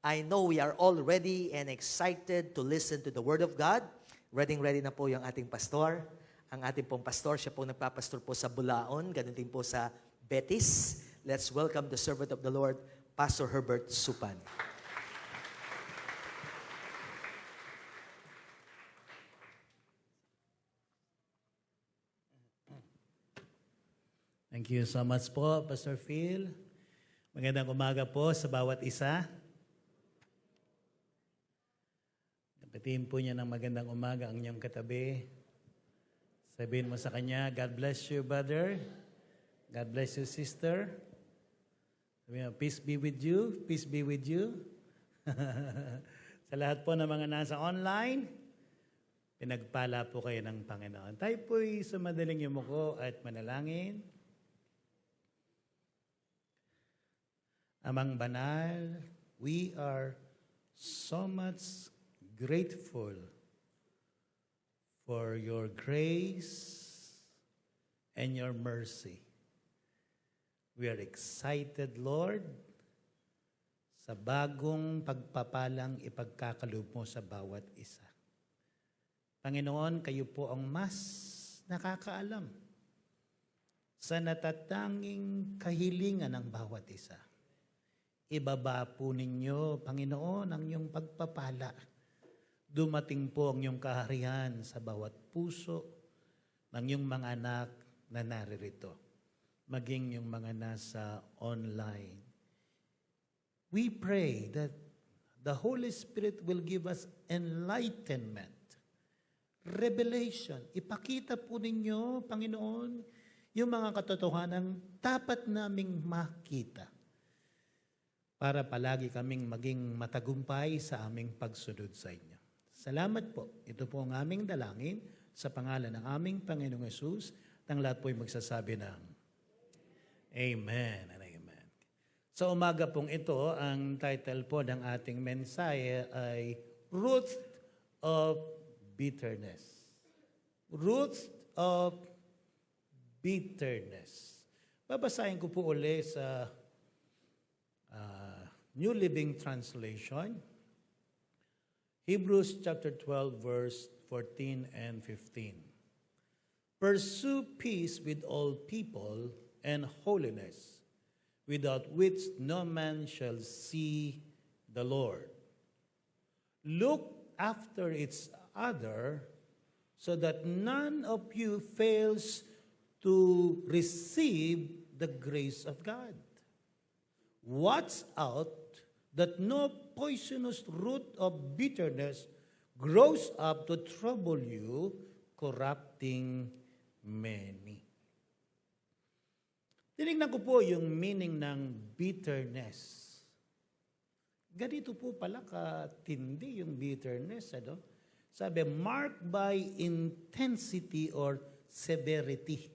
I know we are all ready and excited to listen to the Word of God. Ready na po yung ating pastor. Ang ating pong pastor, siya po nagpapastor po sa Bulaon, ganun din po sa Betis. Let's welcome the servant of the Lord, Pastor Herbert Supan. Thank you so much po, Pastor Phil. Magandang umaga po sa bawat isa. Napatiin po niya ng magandang umaga ang inyong katabi. Sabihin mo sa kanya, God bless you, brother. God bless you, sister. Sabihin mo, peace be with you. Peace be with you. Sa lahat po ng mga nasa online, pinagpala po kayo ng Panginoon. Tayo po'y sumadaling yumuko at manalangin. Amang banal, we are so much grateful for your grace and your mercy. We are excited, Lord, sa bagong pagpapalang ipagkakaloob mo sa bawat isa. Panginoon, kayo po ang mas nakakaalam sa natatanging kahilingan ng bawat isa. Ibaba po ninyo, Panginoon, ang iyong pagpapala. Dumating po ang iyong kaharian sa bawat puso ng iyong mga anak na naririto, maging yung mga nasa online. We pray that the Holy Spirit will give us enlightenment, revelation. Ipakita po ninyo, Panginoon, yung mga katotohanan dapat naming makita, para palagi kaming maging matagumpay sa aming pagsunod sa inyo. Salamat po. Ito po ang aming dalangin sa pangalan ng aming Panginoong Hesus. Nang lahat po'y magsasabi ng Amen and Amen. Sa umaga pong ito, ang title po ng ating mensahe ay Roots of Bitterness. Roots of Bitterness. Babasahin ko po uli sa New Living Translation, Hebrews chapter 12, verse 14 and 15. Pursue peace with all people and holiness, without which no man shall see the Lord. Look after each other, so that none of you fails to receive the grace of God. Watch out that no poisonous root of bitterness grows up to trouble you, corrupting many. Tinignan ko po yung meaning ng bitterness. Ganito po pala katindi yung bitterness. Ano? Sabi, marked by intensity or severity,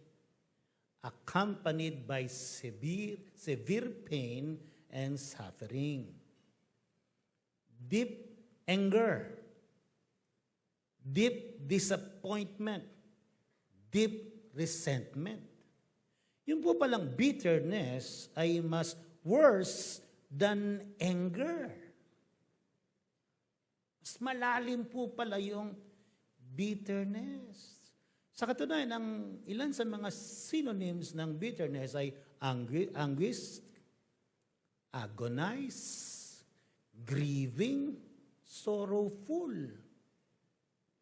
accompanied by severe pain and suffering. Deep anger, deep disappointment, deep resentment. Yung po palang bitterness ay mas worse than anger. Mas malalim po pala yung bitterness. Sa katunayan, ang ilan sa mga synonyms ng bitterness ay anguish, agonize, grieving, sorrowful.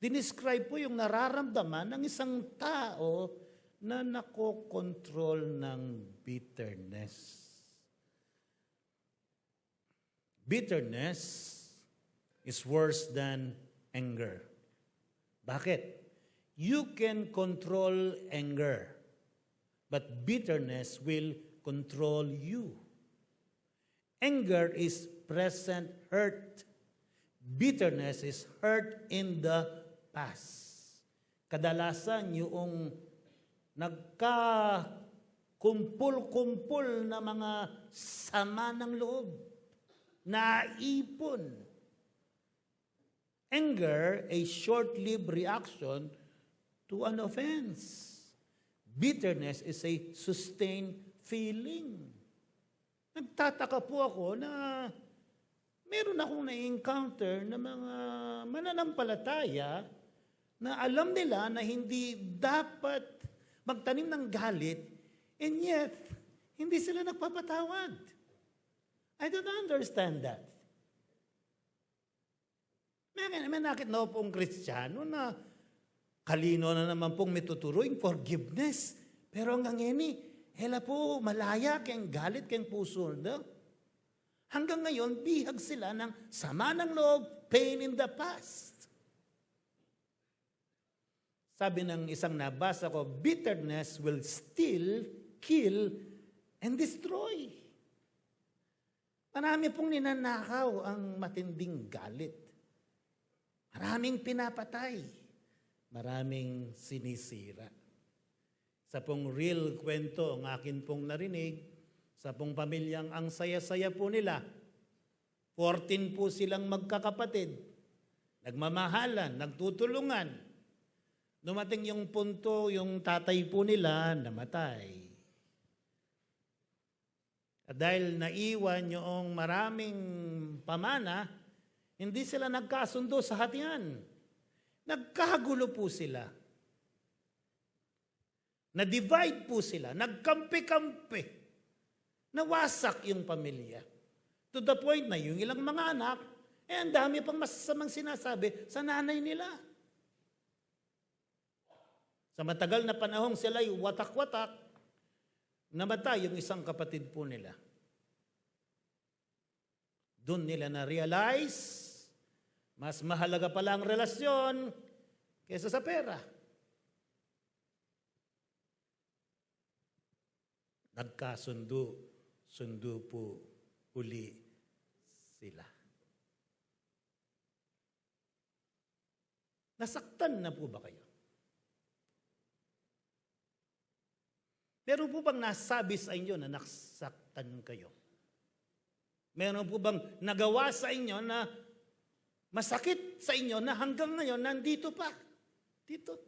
Dinescribe po yung nararamdaman ng isang tao na nakokontrol ng bitterness. Bitterness is worse than anger. Bakit? You can control anger, but bitterness will control you. Anger is present hurt. Bitterness is hurt in the past. Kadalasan yung nagkakumpul-kumpul na mga sama ng loob, naipon. Anger, a short-lived reaction to an offense. Bitterness is a sustained feeling. Nagtataka po ako na meron akong na-encounter na mga mananampalataya na alam nila na hindi dapat magtanim ng galit, and yet, hindi sila nagpapatawad. I don't understand that. May nakit na pong Kristiyano na kalino na naman pong may tuturuing forgiveness. Pero hanggang ngayon, hela po malaya kayang galit kayang puso. No? Hanggang ngayon, bihag sila ng sama ng loob, pain in the past. Sabi ng isang nabasa ko, bitterness will steal, kill, and destroy. Marami pong ninanakaw ang matinding galit. Maraming pinapatay. Maraming sinisira. Sa pong real kwento, ang akin pong narinig, sa pong pamilyang ang saya-saya po nila, 14 po silang magkakapatid, nagmamahalan, nagtutulungan. Dumating yung punto, yung tatay po nila namatay. At dahil naiwan yung maraming pamana, hindi sila nagkasundo sa hatian. Nagkagulo po sila. Na-divide po sila. Nagkampi-kampi. Nawasak yung pamilya. To the point na yung ilang mga anak, ang dami pang masasamang sinasabi sa nanay nila. Sa matagal na panahong sila'y watak-watak, namatay yung isang kapatid po nila. Doon nila na-realize, mas mahalaga pala ang relasyon kaysa sa pera. Nagkasundo po uli sila. Nasaktan na po ba kayo? Meron po bang nasabi sa inyo na nasaktan kayo? Meron po bang nagawa sa inyo na masakit sa inyo na hanggang ngayon nandito pa? Dito.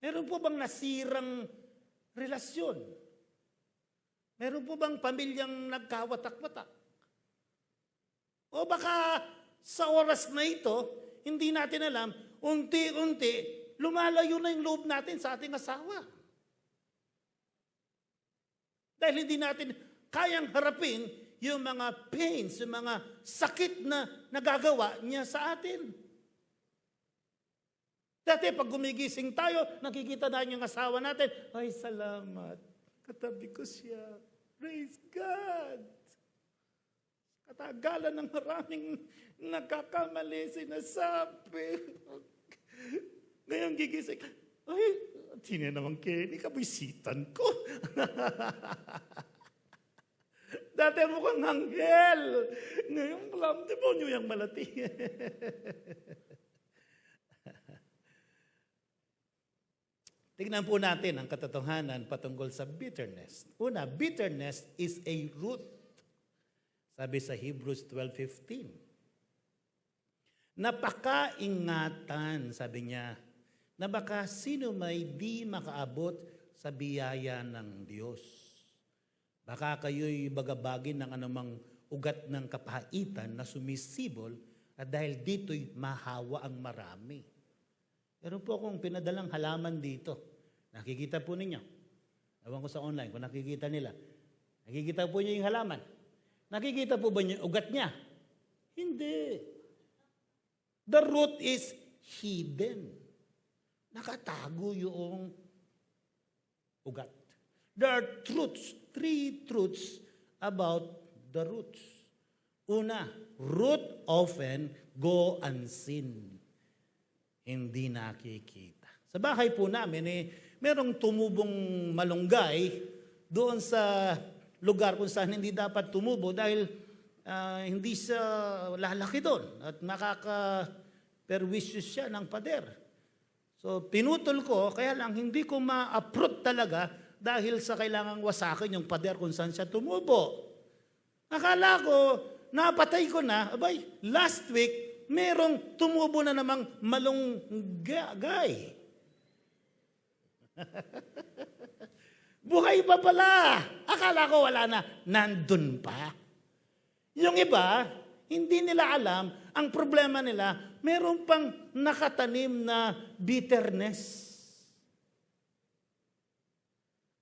Meron po bang nasirang relasyon? Meron po bang pamilyang nagkawatak-watak? O baka sa oras na ito, hindi natin alam, unti-unti, lumalayo na yung loob natin sa ating asawa. Dahil hindi natin kayang harapin yung mga pains, yung mga sakit na nagagawa niya sa atin. Dati pag gumigising tayo, nakikita na yung asawa natin, ay salamat, katabi ko siya. Praise God! Katagalan ng maraming nagkakamali, sinasabi. Ngayon gigising, ay, sino naman Kenny, kabisitan ko. Dati mukhang anghel. Ngayon, alam, demonyo yung malati. Tignan po natin ang katotohanan patungkol sa bitterness. Una, bitterness is a root. Sabi sa Hebrews 12:15. Napakaingatan, sabi niya, na baka sino may di makaabot sa biyaya ng Diyos. Baka kayo'y bagabagin ng anumang ugat ng kapaitan na sumisibol at dahil dito'y mahawa ang marami. Meron po akong pinadalang halaman dito. Nakikita po ninyo. Ewan ko sa online kung nakikita nila. Nakikita po niyo yung halaman. Nakikita po ba niyo yung ugat niya? Hindi. The root is hidden. Nakatago yung ugat. There are truths, 3 truths about the roots. Una, root often go unseen. Hindi nakikita. Sa bahay po namin, merong tumubong malunggay doon sa lugar kung saan hindi dapat tumubo dahil hindi siya lalaki doon at makaka-perwisyo siya ng pader. So, pinutol ko, kaya lang hindi ko ma-uproot talaga dahil sa kailangang wasakin yung pader kung saan siya tumubo. Akala ko, napatay ko na, abay, last week, merong tumubo na namang malunggay. Buhay pa pala. Akala ko wala na. Nandun pa. Yung iba, hindi nila alam, ang problema nila, meron pang nakatanim na bitterness.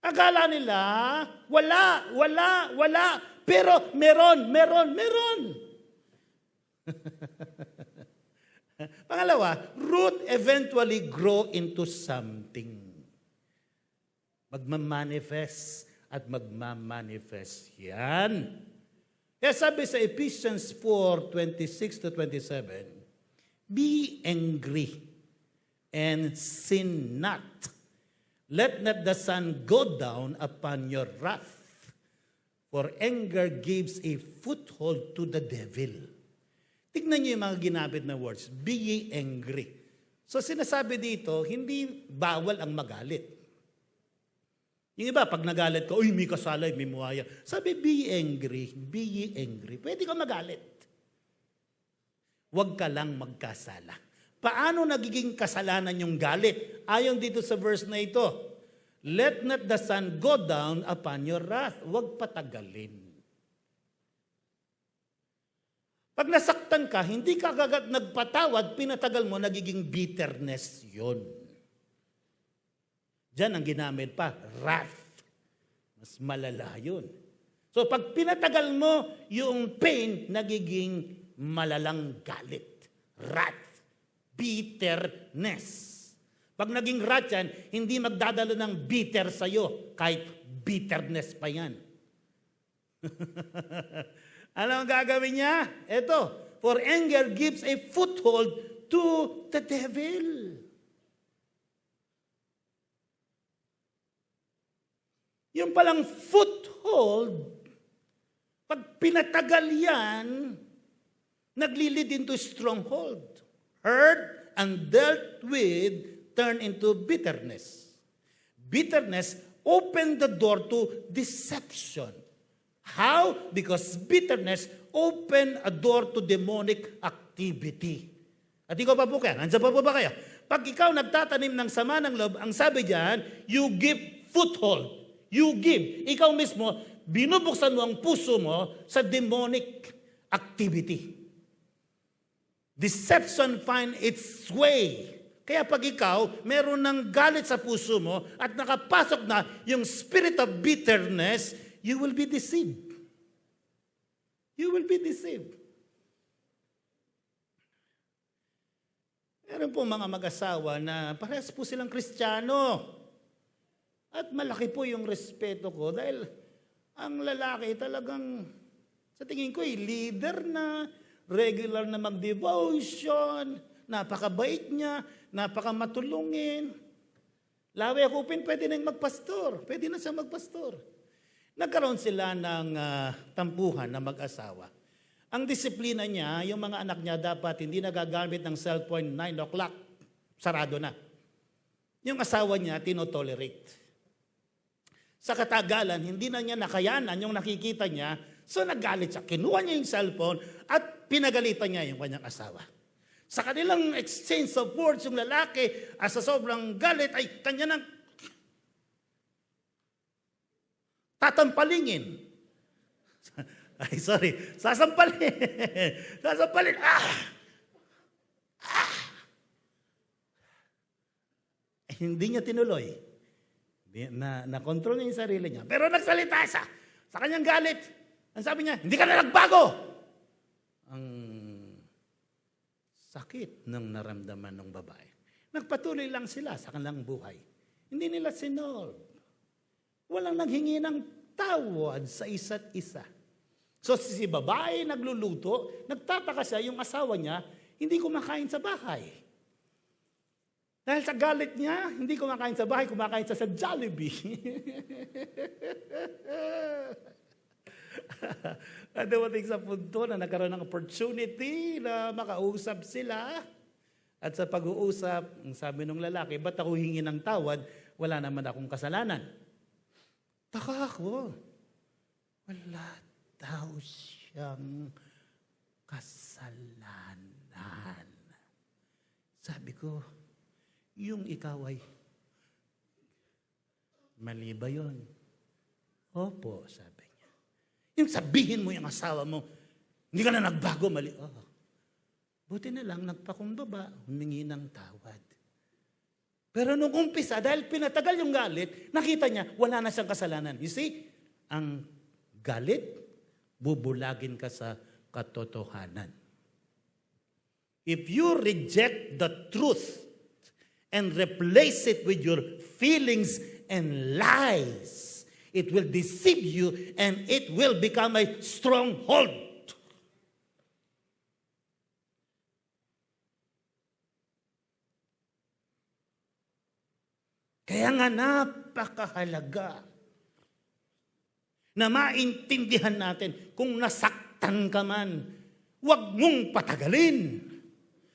Akala nila, wala. Pero meron. Pangalawa, root eventually grow into something. Magmamanifest at magmamanifest yan. Kaya sabi sa Ephesians 4:26-27, be angry and sin not. Let not the sun go down upon your wrath, for anger gives a foothold to the devil. Tignan niyo yung mga ginamit na words. Be ye angry. So sinasabi dito, hindi bawal ang magalit. Yung iba, pag nagalit ka, uy, may kasalay, may muwaya. Sabi, be ye angry. Pwede ka magalit. Huwag ka lang magkasala. Paano nagiging kasalanan yung galit? Ayon dito sa verse na ito, let not the sun go down upon your wrath. Huwag patagalin. Pag nasaktan ka, hindi ka agad nagpatawad, pinatagal mo, nagiging bitterness yon. Diyan ang ginamit pa, wrath. Mas malala yun. So pag pinatagal mo, yung pain, nagiging malalang galit. Wrath. Bitterness. Pag naging wrath yan, hindi magdadalo ng bitter sa'yo, kahit bitterness pa yan. Ano ang gagawin niya? Ito, for anger gives a foothold to the devil. Yung palang foothold, pag pinatagal yan, naglilid into stronghold. Heard and dealt with turn into bitterness. Bitterness opened the door to deception. How? Because bitterness opened a door to demonic activity. At ikaw pa po kaya? Nandiyan pa po ba kaya? Pag ikaw nagtatanim ng sama ng loob, ang sabi diyan, you give foothold. You give. Ikaw mismo, binubuksan mo ang puso mo sa demonic activity. Deception find its way. Kaya pag ikaw, meron ng galit sa puso mo at nakapasok na yung spirit of bitterness, you will be deceived. You will be deceived. Meron po mga mag-asawa na parehas po silang Kristiyano. At malaki po yung respeto ko dahil ang lalaki talagang, sa tingin ko, leader na, regular na mag-devotion, napakabait niya, napakamatulungin. Lawi akupin, pwede na yung magpastor. Pwede na siya magpastor. Nagkaroon sila ng tampuhan na mag-asawa. Ang disiplina niya, yung mga anak niya dapat hindi nagagamit ng cellphone 9 o'clock. Sarado na. Yung asawa niya, tinotolerate. Sa katagalan, hindi na niya nakayanan yung nakikita niya, so naggalit siya. Kinuha niya yung cellphone at pinagalitan niya yung kanyang asawa. Sa kanilang exchange of words, yung lalaki, sa sobrang galit, ay kanya nang tatampalingin. Ay, sorry. Sasampalin. Sasampalin. Hindi niya tinuloy. Na-control niya yung sarili niya. Pero nagsalita siya sa kanyang galit. Ang sabi niya, hindi ka na nagbago. Ang sakit ng naramdaman ng babae. Nagpatuloy lang sila sa kanilang buhay. Hindi nila sinolve. Walang naghingi ng tawad sa isa't isa. So si babae nagluluto, nagtataka siya yung asawa niya, hindi kumakain sa bahay. Dahil sa galit niya, hindi kumakain sa bahay, kumakain siya sa Jollibee. At dumating sa punto na nagkaroon ng opportunity na makausap sila. At sa pag-uusap, sabi ng lalaki, ba't ako hingi ng tawad? Wala naman akong kasalanan. Taka ako. Wala daw siyang kasalanan. Sabi ko, yung ikaw ay Mali ba yun? Opo, sabi niya. Yung sabihin mo yung asawa mo, hindi ka na nagbago, mali. Oh. Buti na lang, nagpakumbaba, humingi ng tawad. Pero nung umpisa, dahil pinatagal yung galit, nakita niya, wala na siyang kasalanan. You see, ang galit, bubulagin ka sa katotohanan. If you reject the truth and replace it with your feelings and lies, it will deceive you and it will become a stronghold. Kaya nga napakahalaga na maintindihan natin kung nasaktan ka man, huwag mong patagalin.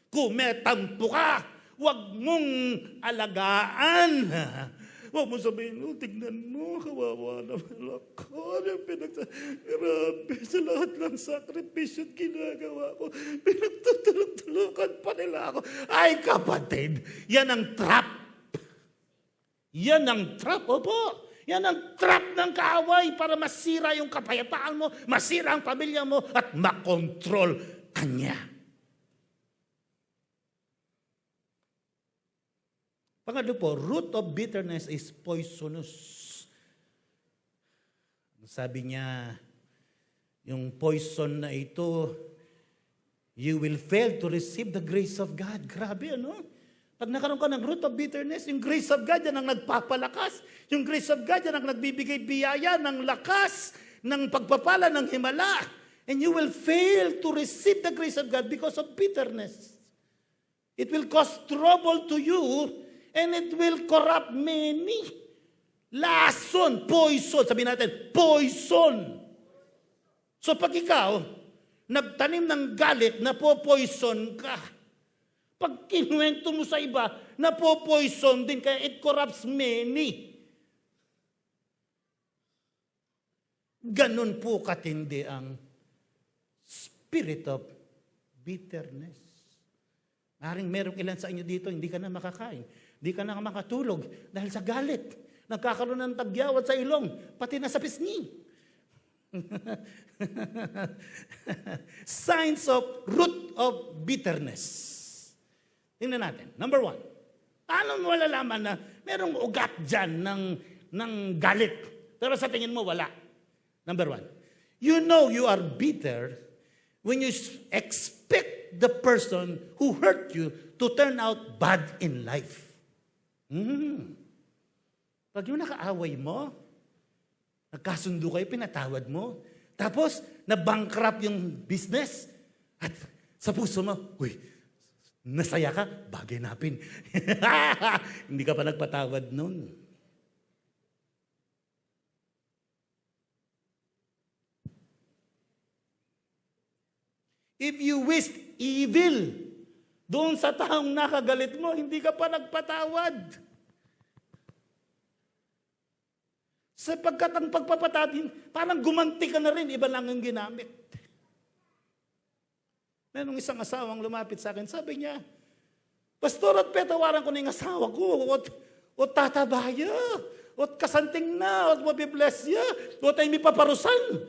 Kung may tampo ka, huwag mong alagaan. Huwag mo sabihin, tignan mo, kawawa naman ako. Grabe, sa lahat ng sakripisyo ginagawa ko, pinagtutulog-tulukan pa nila ako. Ay kapatid, yan ang trap. Yan ang trap, opo. Yan ang trap ng kaaway para masira yung kapayapaan mo, masira ang pamilya mo, at makontrol kanya. Pangatlo po, root of bitterness is poisonous. Sabi niya, yung poison na ito, you will fail to receive the grace of God. Grabe, ano? Pag nakaroon ka ng root of bitterness, yung grace of God yan ang nagpapalakas. Yung grace of God yan ang nagbibigay biyaya ng lakas, ng pagpapala ng himala. And you will fail to receive the grace of God because of bitterness. It will cause trouble to you and it will corrupt many. Lason, poison. Sabihin natin, poison. So pag ikaw, nagtanim ng galit, napo-poison ka. Pag kinuwento mo sa iba, napo-poison din, kaya it corrupts many. Ganun po katindi ang spirit of bitterness. Maring merong ilan sa inyo dito, hindi ka na makakain. Hindi ka na makatulog dahil sa galit. Nagkakaroon ng tagyawat sa ilong, pati na sa pisngi. Signs of root of bitterness. Tingnan natin. Number 1. Paano mo malalaman na merong ugat dyan ng galit? Pero sa tingin mo, wala. Number 1. You know you are bitter when you expect the person who hurt you to turn out bad in life. Pag yung nakaaway mo, nagkasundo kayo, pinatawad mo, tapos nabankrupt yung business, at sa puso mo, uy, nasaya ka, bagay napin. Hindi ka pa nagpatawad nun. If you wish evil doon sa taong nakagalit mo, hindi ka pa nagpatawad. Sapagkat ang pagpapatatin, parang gumanti ka na rin, iba lang ang ginamit. Merong isang asawang lumapit sa akin, sabi niya, Pastor, at petawaran ko na yung asawa ko, o tatabaya, o kasanting na, o mabibless niya, o tayo may paparusan.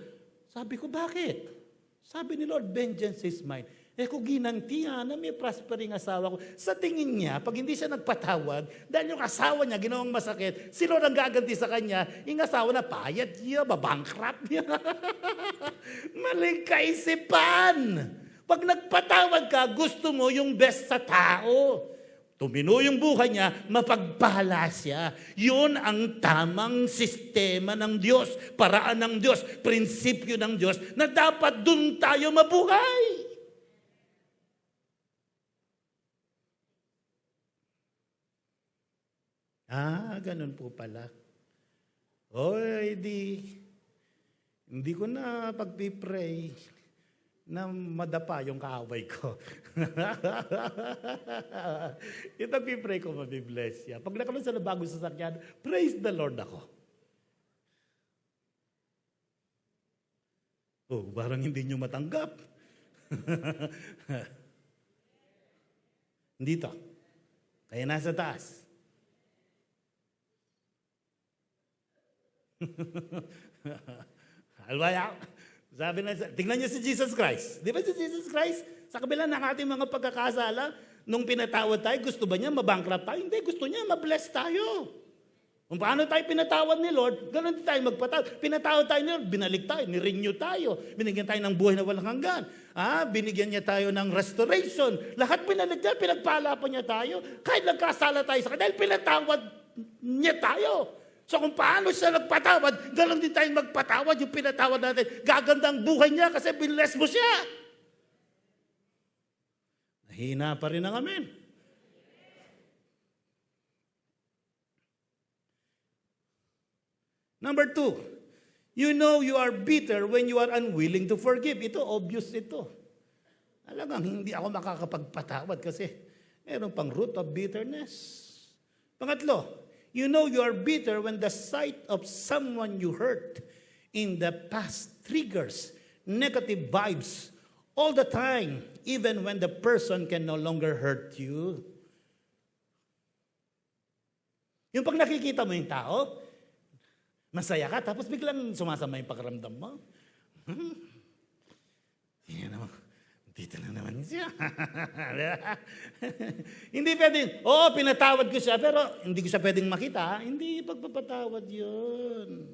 Sabi ko, bakit? Sabi ni Lord, vengeance is mine. Kung ginantihan na may prospering asawa ko, sa tingin niya, pag hindi siya nagpatawad, dahil yung asawa niya ginawang masakit, si Lord ang gaganti sa kanya, yung asawa na payat niya, babankrupt niya. Maling kaisipan. Pag nagpatawad ka, gusto mo yung best sa tao. Tumino yung buhay niya, mapagpala siya. Yun ang tamang sistema ng Diyos, paraan ng Diyos, prinsipyo ng Diyos, na dapat dun tayo mabuhay. Ganun po pala. Hindi ko na pagpipray na madapa yung kaaway ko. Ito pipray ko, mabibless siya. Pag nakaroon sa bagong sasakyan, praise the Lord ako. Parang hindi nyo matanggap. Dito. Kaya nasa taas. Alwaya. Sabi na, tingnan niyo si Jesus Christ. Di ba si Jesus Christ? Sa kabila ng ating mga pagkakasala, nung pinatawad tayo, gusto ba niya mabankrupt tayo? Hindi, gusto niya mabless tayo. Kung paano tayo pinatawad ni Lord, ganoon din tayo magpatawad. Pinatawad tayo ni Lord, binalik tayo, nirenew tayo. Binigyan tayo ng buhay na walang hanggan. Binigyan niya tayo ng restoration. Lahat binalik niya, pinagpala pa niya tayo. Kahit nagkasala tayo sa kanya, dahil pinatawad niya tayo. So kung paano siya nagpatawad, ganoon din tayo magpatawad, yung pinatawad natin. Gagandang buhay niya kasi binless mo siya. Nahina pa rin ang amen. Number 2, you know you are bitter when you are unwilling to forgive. Ito, obvious ito. Alam hindi ako makakapagpatawad kasi meron pang root of bitterness. Pangatlo, you know you are bitter when the sight of someone you hurt in the past triggers negative vibes all the time, even when the person can no longer hurt you. Yung pag nakikita mo yung tao, masaya ka, tapos biglang sumasama yung pakiramdam mo. Yan naman. Dito na naman siya. Hindi pwedeng, pinatawad ko siya, pero hindi ko siya pwedeng makita. Hindi pagpapatawad yun.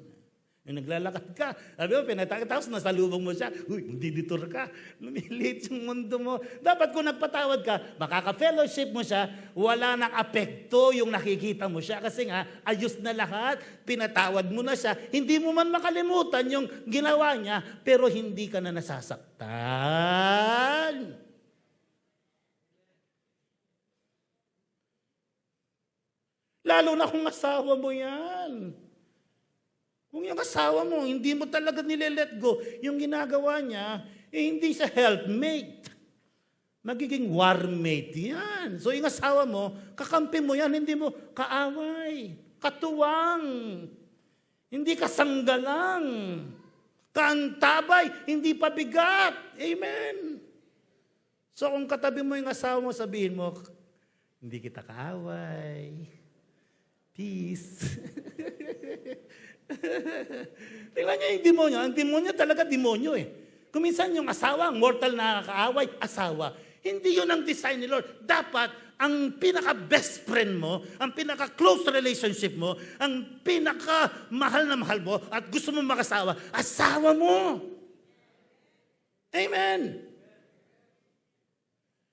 Yung naglalakad ka, sabi mo, pinatawad, tapos nasalubong mo siya, magdiditor ka, lumilit yung mundo mo. Dapat kung nagpatawad ka, makaka-fellowship mo siya, wala nang apekto yung nakikita mo siya. Kasi nga, ayos na lahat, pinatawad mo na siya, hindi mo man makalimutan yung ginawa niya, pero hindi ka na nasasaktan. Lalo na kung asawa mo yan. Kung yung asawa mo, hindi mo talaga nile-let go, yung ginagawa niya, hindi siya helpmate. Magiging warmate yan. So yung asawa mo, kakampi mo yan, hindi mo kaaway, katuwang, hindi kasanggalang, kaantabay, hindi pabigat. Amen. So kung katabi mo yung asawa mo, sabihin mo, hindi kita kaaway. Peace. Tingnan niyo yung demonyo. Ang demonyo talaga demonyo eh. Kung minsan yung asawa, ang mortal na kaaway, asawa. Hindi yun ang design ni Lord. Dapat, ang pinaka-best friend mo, ang pinaka-close relationship mo, ang pinaka-mahal na mahal mo, at gusto mo makasawa, asawa mo. Amen.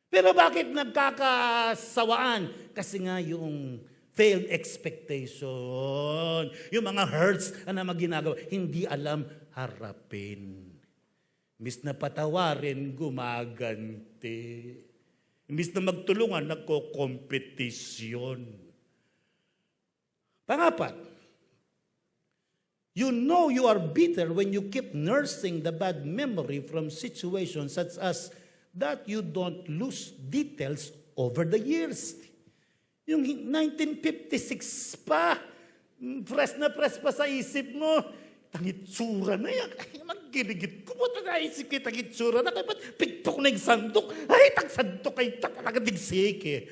Pero bakit nagkakasawaan? Kasi nga yung failed expectation. Yung mga hurts na ginagawa, hindi alam harapin. Imbis na patawarin, gumaganti. Imbis na magtulungan, nagko-kompetisyon. Pangapat, you know you are bitter when you keep nursing the bad memory from situations such as that you don't lose details over the years. Yung 1956 pa, press na press pa sa isip mo, tangitsura na yan. Ay, magginigit ko mo na naisip kay tangitsura na. Kaya ba't piktok na yung sandok? Ay, tag-sandok ay talaga digsik eh.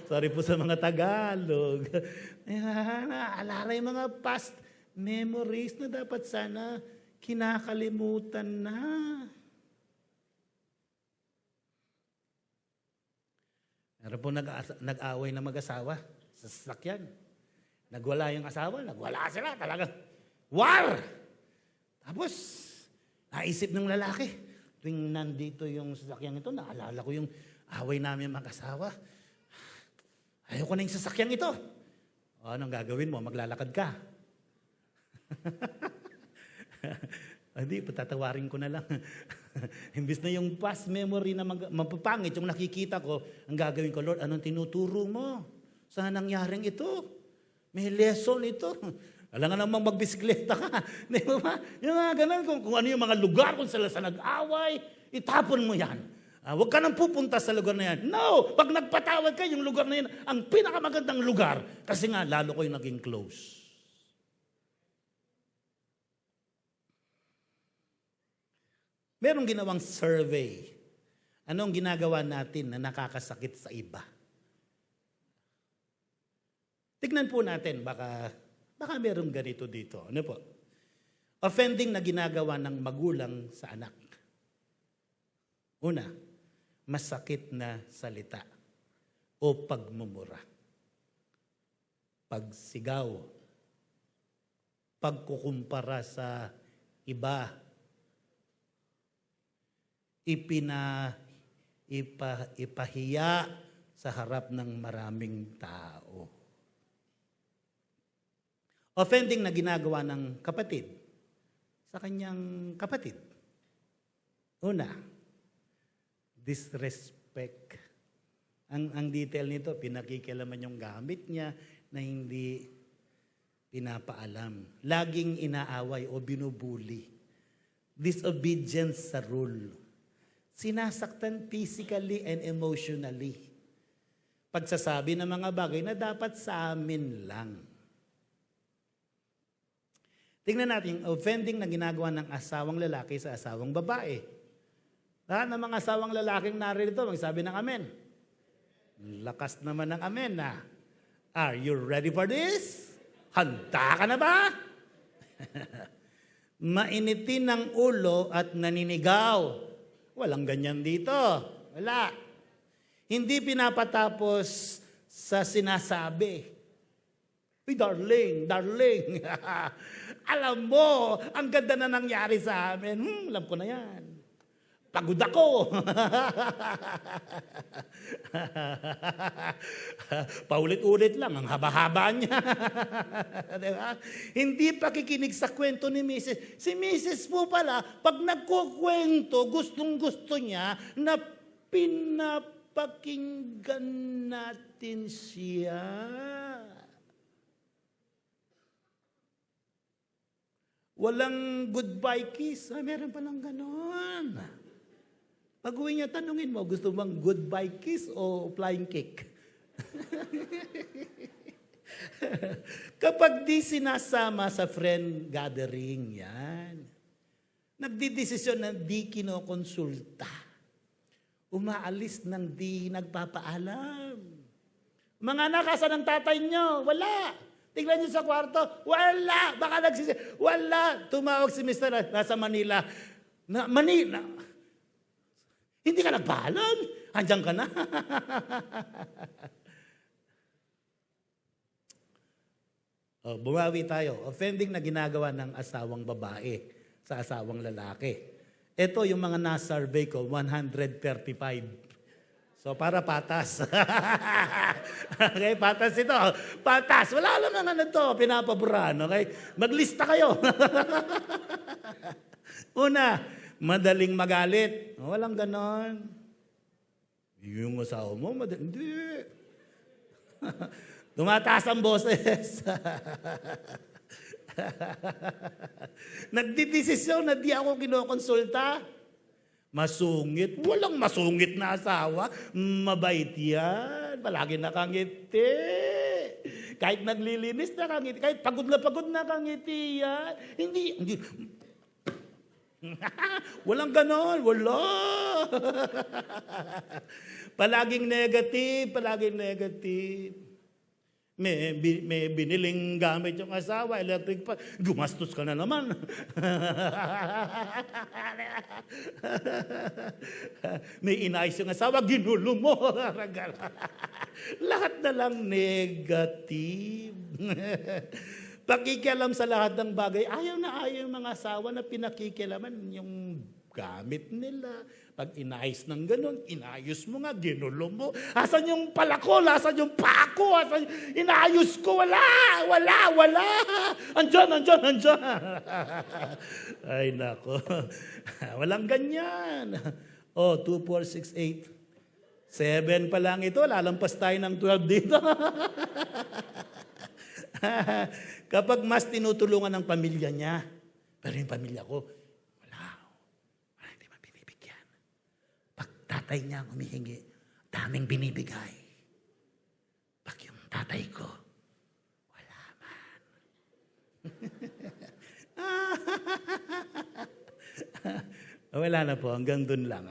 sorry po sa mga Tagalog. Naalala yung mga past memories na dapat sana kinakalimutan na. Meron po nag-away na mag-asawa sa sasakyan. Nagwala yung asawa, nagwala sila talaga. War! Tapos, naisip ng lalaki, tuwing nandito yung sasakyan ito, naalala ko yung away namin mag-asawa. Ayoko na yung sasakyan ito. Anong gagawin mo? Maglalakad ka. Hindi, patatawarin ko na lang. Imbis na yung past memory na mapapangit, yung nakikita ko, ang gagawin ko, Lord, anong tinuturo mo? Saan nangyaring ito? May lesson ito. Alam nga namang magbisikleta ka. Di ba? Yung mga ganun, kung ano yung mga lugar kung sila sa nag-away, itapon mo yan. Huwag ka nang pupunta sa lugar na yan. No! Pag nagpatawad ka, yung lugar na yan, ang pinakamagandang lugar. Kasi nga, lalo ko yung naging close. Merong ginawang survey. Anong ginagawa natin na nakakasakit sa iba? Tignan po natin, baka Baka merong ganito dito. Ano po? Offending na ginagawa ng magulang sa anak. Una, masakit na salita o pagmumura. Pagsigaw. Pagkukumpara sa iba. Ipahiya sa harap ng maraming tao. Offending na ginagawa ng kapatid sa kanyang kapatid. Una, disrespect. Ang detail nito, pinakikialaman yung gamit niya na hindi pinapaalam. Laging inaaway o binubuli. Disobedience sa rule. Sinasaktan physically and emotionally. Pagsasabi ng mga bagay na dapat sa amin lang. Tingnan natin, offending na ginagawa ng asawang lalaki sa asawang babae. Lahat ng mga asawang lalaking narito, magsabi ng amen. Lakas naman ng amen na. Are you ready for this? Handa ka na ba? Mainitin ng ulo at naninigaw. Walang ganyan dito. Wala. Hindi pinapatapos sa sinasabi. Uy, darling, darling. Alam mo, ang ganda na nangyari sa amin. Alam ko na yan. Pagod ako. Paulit-ulit lang, ang haba-haba niya. Diba? Hindi pakikinig sa kwento ni Mrs. Si Mrs. po pala, pag nagkukwento, gustong-gusto niya na pinapakinggan natin siya. Walang goodbye kiss. Meron palang ganon. Pag uwi niya, tanungin mo, gusto bang goodbye kiss o flying kick? Kapag di sinasama sa friend gathering, yan. Nagdidesisyon na di kinokonsulta. Umaalis ng di nagpapaalam. Mga anak, asan ang tatay niyo? Wala. Tingnan niyo sa kwarto. Wala. Baka wala. Tumawag si Mr. Nasa Manila. Manila. Hindi ka nagpaalam. Andiyan ka na. Bumawi tayo. Offending na ginagawa ng asawang babae sa asawang lalaki. Ito yung mga na-survey ko, 135. So, para patas. Okay, patas ito. Patas. Wala lang ang ano to, pinapaboran. Okay? Maglista kayo. Una, madaling magalit. Walang ganon. Yung asawa mo, hindi. Tumataas ang boses. Nagdidesisyon na di ako kinokonsulta. Masungit. Walang masungit na asawa. Mabait yan. Palagi nakangiti. Kahit naglilinis, nakangiti. Kahit pagod na nakangiti yan. Hindi. Walang ganon. Wala. Palaging negative. May biniling gamit yung asawa, electric pa. Gumastos ka na naman. May inayos yung asawa, ginulo mo. Lahat na lang negative. Pakikialam sa lahat ng bagay. Ayaw yung mga asawa na pinakikialaman yung gamit nila. Pag inayos ng ganun, inayos mo nga, ginulo mo. Asan yung palakol? Asan yung pako? Asan inayos ko? Wala! Andyan. Ay, nako. Walang ganyan. 2, 4, 6, 8. 7 pa lang ito. Lalampas tayo ng 12 dito. Kapag mas tinutulungan ng pamilya niya, pero yung pamilya ko, tatay niya ang humihingi, daming binibigay. Pag yung tatay ko, wala man. Wala na po, hanggang dun lang.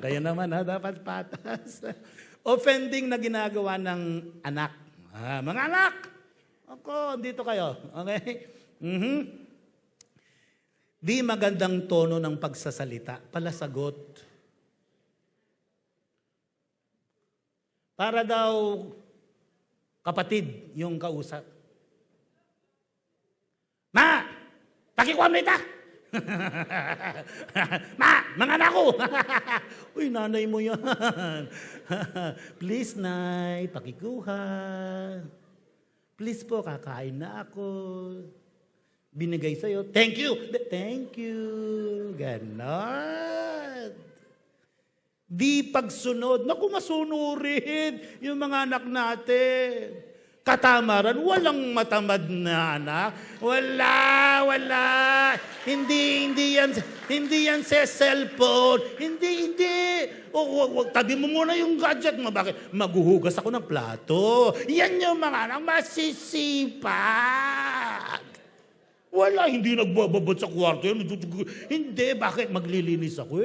Kaya naman dapat patas. Offending na ginagawa ng anak. Mga anak, Ako, andito kayo. Okay? Di magandang tono ng pagsasalita, palasagot. Para daw kapatid yung kausap. Ma! Pakikuha mo ita! Ma! Mga anak ko! Uy, nanay mo yan. Please, nay, pakikuha. Please po, kakain na ako. Binigay sa'yo. Thank you! Thank you! Ganon. Di pagsunod. Naku, masunurin yung mga anak natin. Katamaran, walang matamad na anak. Wala. Hindi yan sa cellphone. Hindi. Tabi mo muna yung gadget mo. Bakit? Maghuhugas ako ng plato. Yan yung mga anak masisipag. Wala, hindi nagbababad sa kwarto yan. Hindi, bakit? Maglilinis ako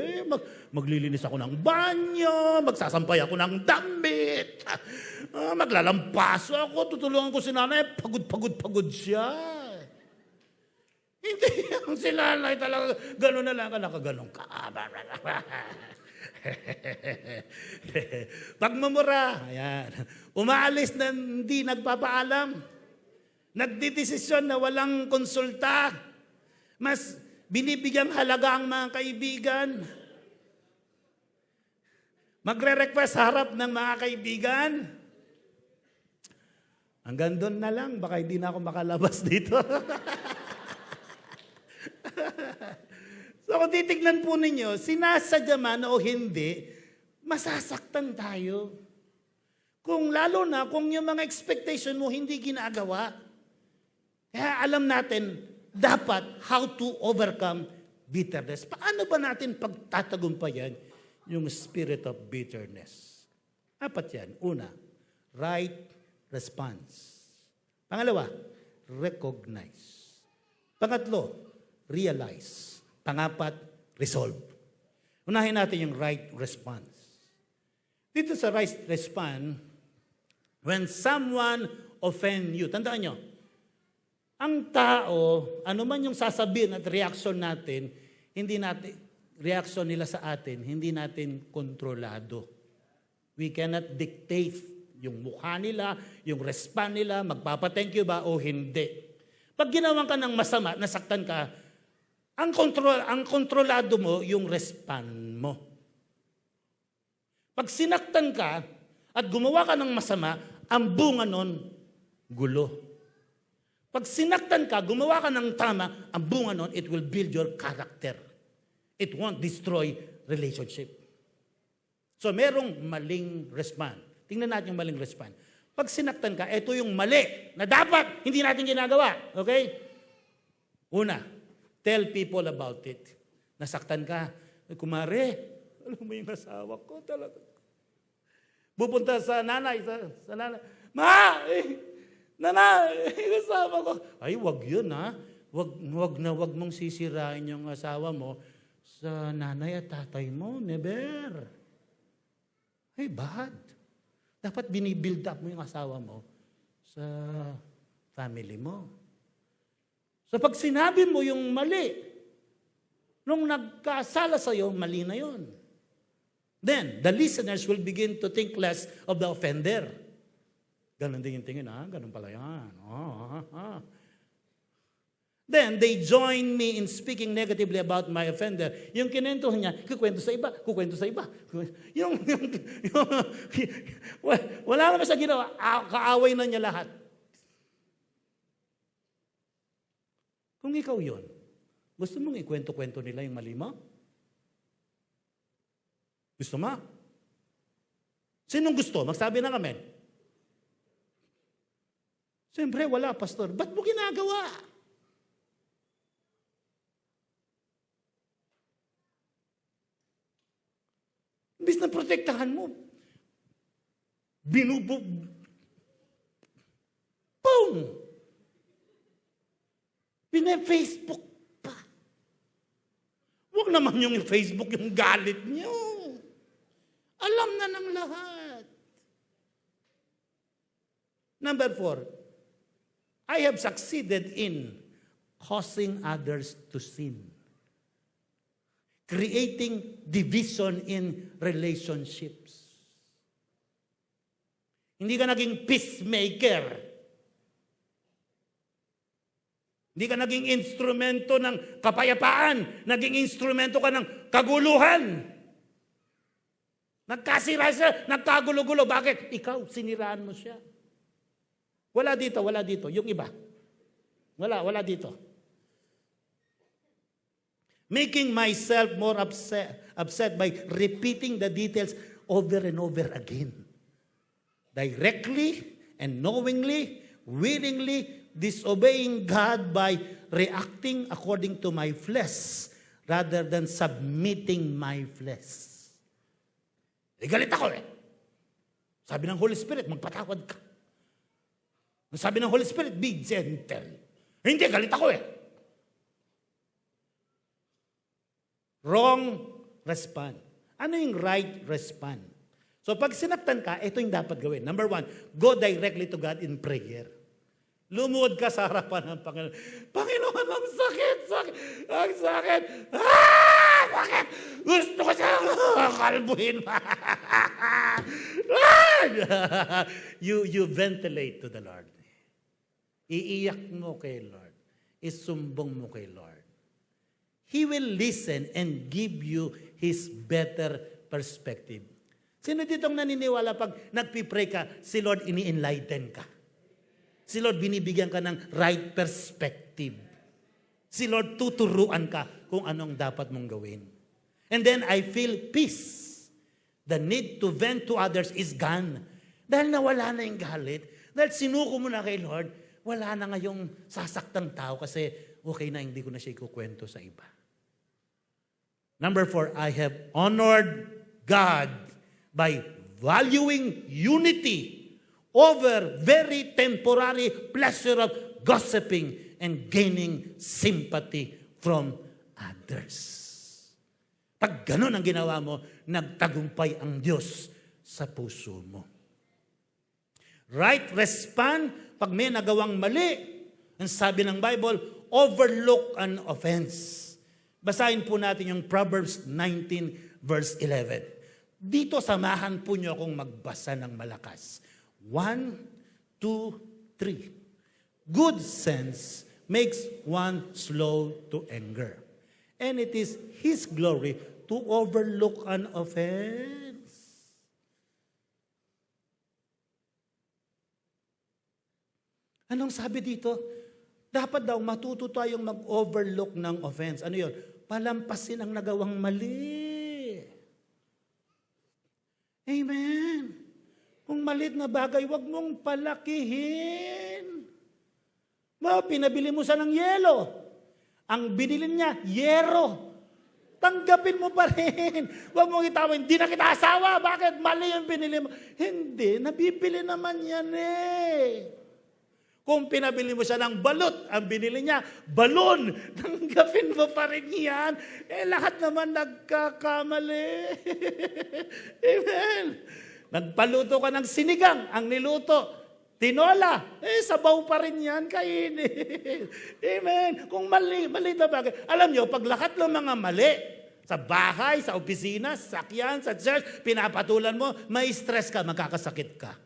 maglilinis ako ng banyo, magsasampay ako ng damit, maglalampaso ako, tutulungan ko si nanay, pagod siya. Hindi yung si nanay talaga, gano'n na lang ka, nakaganon ka. Pagmamura, ayan. Umaalis na hindi nagpapaalam. Nagdidesisyon na walang konsulta. Mas binibigyang halaga ang mga kaibigan. Magre-request harap ng mga kaibigan. Hanggang doon na lang, baka hindi na ako makalabas dito. So kung titignan po ninyo, sinasadya man o hindi, masasaktan tayo. Lalo na kung yung mga expectation mo hindi ginagawa. Kaya alam natin, dapat how to overcome bitterness. Paano ba natin pagtatagumpayan yung spirit of bitterness? 4 yan. Una, right response. Pangalawa, recognize. Pangatlo, realize. Pangapat, resolve. Unahin natin yung right response. Dito sa right response, when someone offend you, tandaan nyo, ang tao, ano man yung sasabihin at reaction natin, reaction nila sa atin, hindi natin kontrolado. We cannot dictate yung mukha nila, yung respond nila, magpapa-thank you ba o hindi. Pag ginawan ka ng masama, nasaktan ka, ang kontrolado mo, yung respond mo. Pag sinaktan ka at gumawa ka ng masama, ang bunga nun, gulo. Pag sinaktan ka, gumawa ka ng tama, ang bunga nun, it will build your character. It won't destroy relationship. So, merong maling response. Tingnan natin yung maling response. Pag sinaktan ka, ito yung mali na dapat hindi natin ginagawa. Okay? Una, tell people about it. Nasaktan ka. Kumare, alam mo yung asawa ko talaga. Pupunta sa nanay, sa nanay. Ma! Nanay, yung asawa ko. Ay, wag yun ha. Wag mong sisirain yung asawa mo sa nanay at tatay mo. Never. Ay, bad. Dapat binibuild up mo yung asawa mo sa family mo. So pag sinabi mo yung mali, nung nagkasala sa'yo, mali na yun. Then, the listeners will begin to think less of the offender. Ganon din yung tingin, ganon pala yan. Then, they join me in speaking negatively about my offender. Yung kinento niya, kukwento sa iba. Wala naman sa ginawa, kaaway na niya lahat. Kung ikaw yun, gusto mong ikwento-kwento nila yung mali mo? Gusto mo? Sinong gusto? Magsabi na kami. Siyempre, wala, pastor. Ba't mo ginagawa? Imbis na protektahan mo, binubog. Boom! Pina-Facebook pa. Huwag naman yung Facebook yung galit niyo. Alam na ng lahat. Number 4, I have succeeded in causing others to sin. Creating division in relationships. Hindi ka naging peacemaker. Hindi ka naging instrumento ng kapayapaan. Naging instrumento ka ng kaguluhan. Nagkasira siya, nagkagulo-gulo. Bakit? Ikaw, siniraan mo siya. Wala dito, wala dito. Yung iba. Wala dito. Making myself more upset by repeating the details over and over again. Directly and knowingly, willingly disobeying God by reacting according to my flesh rather than submitting my flesh. Galit ako eh. Sabi ng Holy Spirit, magpatawad ka. Sabi ng Holy Spirit, be gentle. Hindi, galit ako eh. Wrong response. Ano yung right response? So pag sinaktan ka, ito yung dapat gawin. Number 1, go directly to God in prayer. Lumuhod ka sa harapan ng Panginoon. Panginoon, ang sakit. Ang sakit. Sakit. Gusto ko siyang kalbuhin. you ventilate to the Lord. Iiyak mo kay Lord. Isumbong mo kay Lord. He will listen and give you His better perspective. Sino ditong naniniwala pag nagpipray ka, si Lord ini-enlighten ka? Si Lord binibigyan ka ng right perspective. Si Lord tuturuan ka kung anong dapat mong gawin. And then I feel peace. The need to vent to others is gone. Dahil nawala na yung galit. Dahil sinuko mo na kay Lord, wala na ngayong sasaktang tao kasi okay na, hindi ko na siya ikukwento sa iba. Number 4, I have honored God by valuing unity over very temporary pleasure of gossiping and gaining sympathy from others. Pag ganun ang ginawa mo, nagtagumpay ang Diyos sa puso mo. Right response, pag may nagawang mali, ang sabi ng Bible, overlook an offense. Basahin po natin yung Proverbs 19 verse 11. Dito samahan po niyo akong magbasa ng malakas. 1, 2, 3. Good sense makes one slow to anger. And it is His glory to overlook an offense. Anong sabi dito? Dapat daw matuto tayong mag-overlook ng offense. Ano yun? Palampasin ang nagawang mali. Amen. Kung malit na bagay, wag mong palakihin. Pinabili mo siya ng yelo. Ang binili niya, yero. Tanggapin mo pa rin. Huwag mong itawin, hindi na kita asawa. Bakit? Mali yung binili mo. Hindi, nabibili naman yan eh. Kung pinabili mo siya ng balot, ang binili niya, balon. Tanggapin mo pa rin yan. Lahat naman nagkakamali. Amen. Nagpaluto ka ng sinigang, ang niluto, tinola. Sabaw pa rin yan, kainin. Amen. Kung mali na bagay. Alam nyo, pag lahat ng mga mali, sa bahay, sa opisina, sa sakyan, sa church, pinapatulan mo, may stress ka, magkakasakit ka.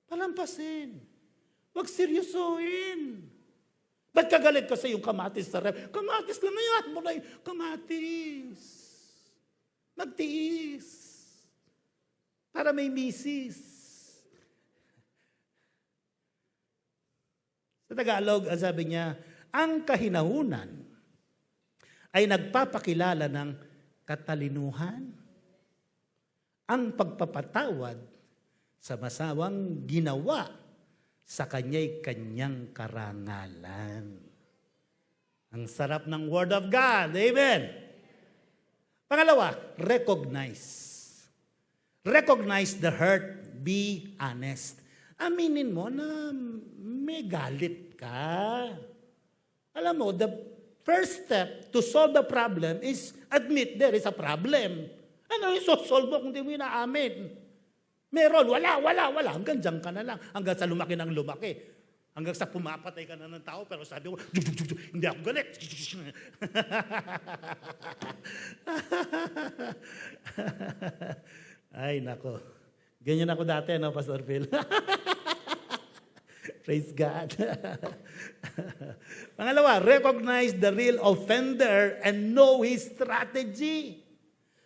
Palampasin. Huwag seryosohin. Ba't kagalit kasi yung kamatis sa rep? Kamatis lang na yan. Mo na yung kamatis. Magtiis. Para may misis. Sa Tagalog, ang sabi niya, ang kahinahunan ay nagpapakilala ng katalinuhan. Ang pagpapatawad sa masawang ginawa sa kanya'y kanyang karangalan. Ang sarap ng Word of God. Amen. Pangalawa, recognize. Recognize the hurt. Be honest. Aminin mo na may galit ka. Alam mo, the first step to solve the problem is admit there is a problem. Ano yung solve mo kung di mo inaamin? Meron, wala. Hanggang dyan ka na lang. Hanggang sa lumaki ng lumaki. Hanggang sa pumapatay ka na ng tao, pero sabi ko, hindi ako galit. Ay, nako. Ganyan ako dati, no, Pastor Phil? Praise God. Pangalawa, recognize the real offender and know his strategy.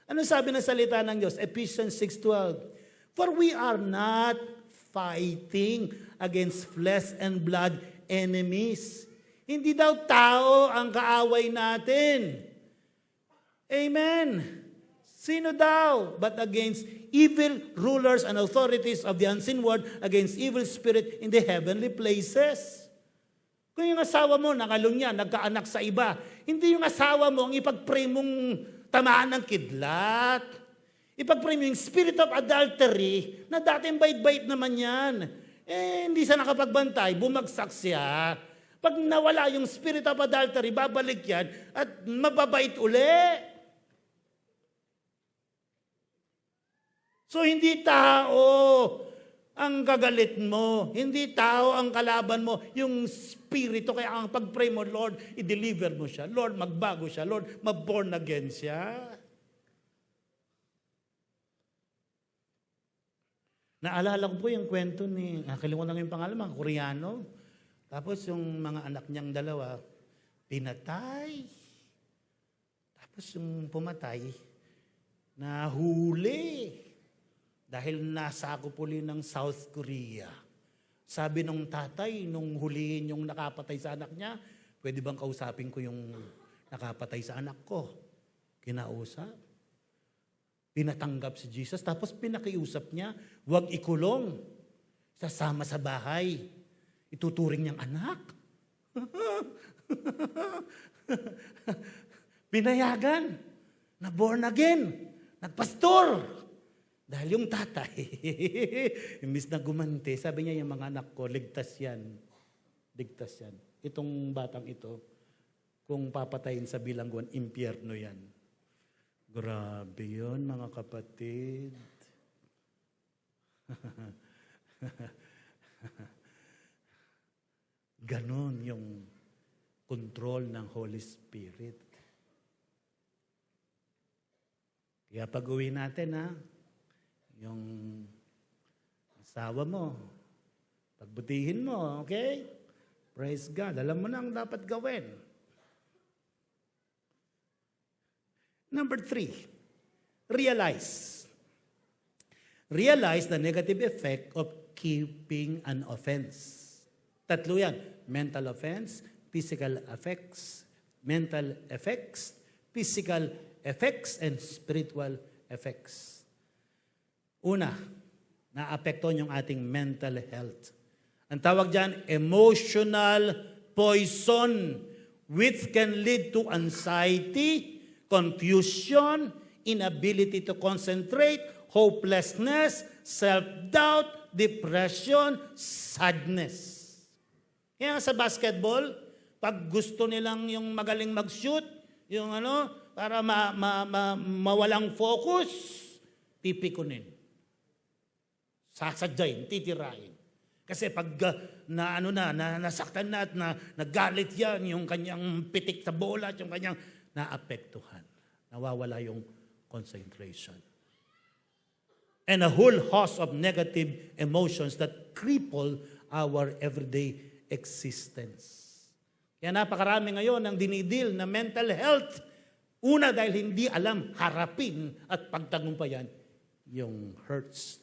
Ano sabi ng salita ng Diyos? Ephesians 6:12. For we are not fighting against flesh and blood enemies. Hindi daw tao ang kaaway natin. Amen. Sino daw? But against evil rulers and authorities of the unseen world, against evil spirit in the heavenly places. Kung yung asawa mo nakalungya, nagkaanak sa iba, hindi yung asawa mo ang ipag-pray mong tamaan ng kidlat. Ipag-pray mo yung spirit of adultery na dating bait-bait naman yan. Hindi siya nakapagbantay, bumagsak siya. Pag nawala yung spirit of adultery, babalik yan at mababait uli. So hindi tao ang kagalit mo, hindi tao ang kalaban mo, yung spirito. Kaya ang pag-pray mo, Lord, i-deliver mo siya. Lord, magbago siya. Lord, ma-born again siya. Naalala ko po yung kwento ni, nakalimutan ko yung pangalan, mga Koreano. Tapos yung mga anak niyang dalawa, pinatay. Tapos yung pumatay, nahuli. Dahil nasakop uli ng South Korea. Sabi nung tatay, nung huliin yung nakapatay sa anak niya, pwede bang kausapin ko yung nakapatay sa anak ko? Kinausap. Pinatanggap si Jesus, tapos pinakiusap niya, huwag ikulong. Sasama sa bahay. Ituturing niyang anak. Pinayagan. Na born again. Nagpastor. Dahil yung tatay, imbis na gumante, sabi niya yung mga anak ko, ligtas yan. Ligtas yan. Itong batang ito, kung papatayin sa bilangguan, impyerno yan. Grabe yun, mga kapatid. Ganon yung control ng Holy Spirit. Kaya pag-uwi natin, yung asawa mo, pagbutihin mo, okay? Praise God. Alam mo na ang dapat gawin. Number 3, realize. Realize the negative effect of keeping an offense. Tatlo yan. Mental offense, physical effects, mental effects, physical effects, and spiritual effects. Una, naapektuhan yung ating mental health. Ang tawag dyan, emotional poison, which can lead to anxiety, confusion, inability to concentrate, hopelessness, self-doubt, depression, sadness. Kaya sa basketball, pag gusto nilang yung magaling mag-shoot, yung para mawalang focus, pipikunin. Sasadyain, titirain. Kasi pag nasaktan na at nagalit yan, yung kanyang pitik sa bola at yung kanyang naapektuhan. Nawawala yung concentration. And a whole host of negative emotions that cripple our everyday existence. Kaya napakarami ngayon ang dinidil na mental health. Una, dahil hindi alam harapin at pagtagumpayan yung hurts.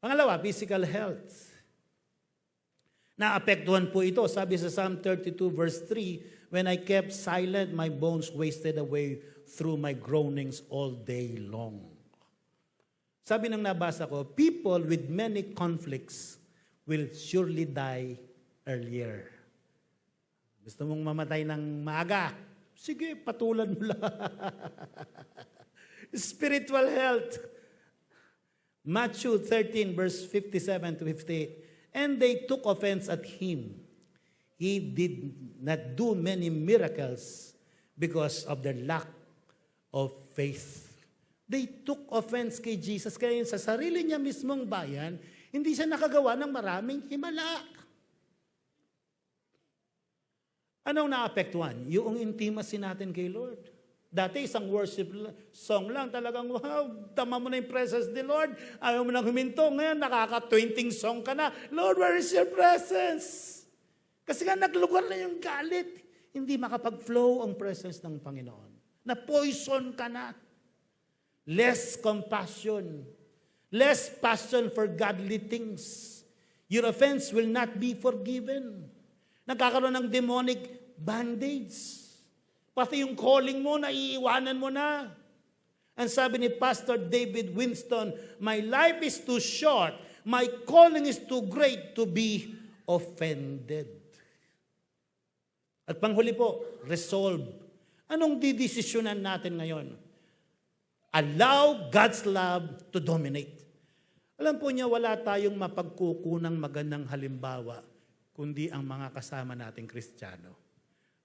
Pangalawa, physical health. Naapektuhan po ito. Sabi sa Psalm 32 verse 3, when I kept silent, my bones wasted away through my groanings all day long. Sabi ng nabasa ko, people with many conflicts will surely die earlier. Gusto mong mamatay ng maaga? Sige, patulan mo lang. Spiritual health. Matthew 13 verse 57 to 58. And they took offense at him. He did not do many miracles because of their lack of faith. They took offense kay Jesus. Kaya sa sarili niya mismong bayan, hindi siya nakagawa ng maraming himala. Anong naapektuhan? Yung intimacy natin kay Lord. Dati isang worship song lang, talagang wow, tama mo na yung presence ni Lord. Ayaw mo nang huminto. Ngayon, nakaka-20 song ka na. Lord, where is your presence? Kasi nga naglugar na yung galit. Hindi makapag-flow ang presence ng Panginoon. Na-poison ka na. Less compassion. Less passion for godly things. Your offense will not be forgiven. Nagkakaroon ng demonic bondage. Pati yung calling mo, naiiwanan mo na. Ang sabi ni Pastor David Winston, my life is too short. My calling is too great to be offended. At panghuli po, resolve. Anong didesisyonan natin ngayon? Allow God's love to dominate. Alam po niya, wala tayong mapagkukunang magandang halimbawa, kundi ang mga kasama nating Kristiyano.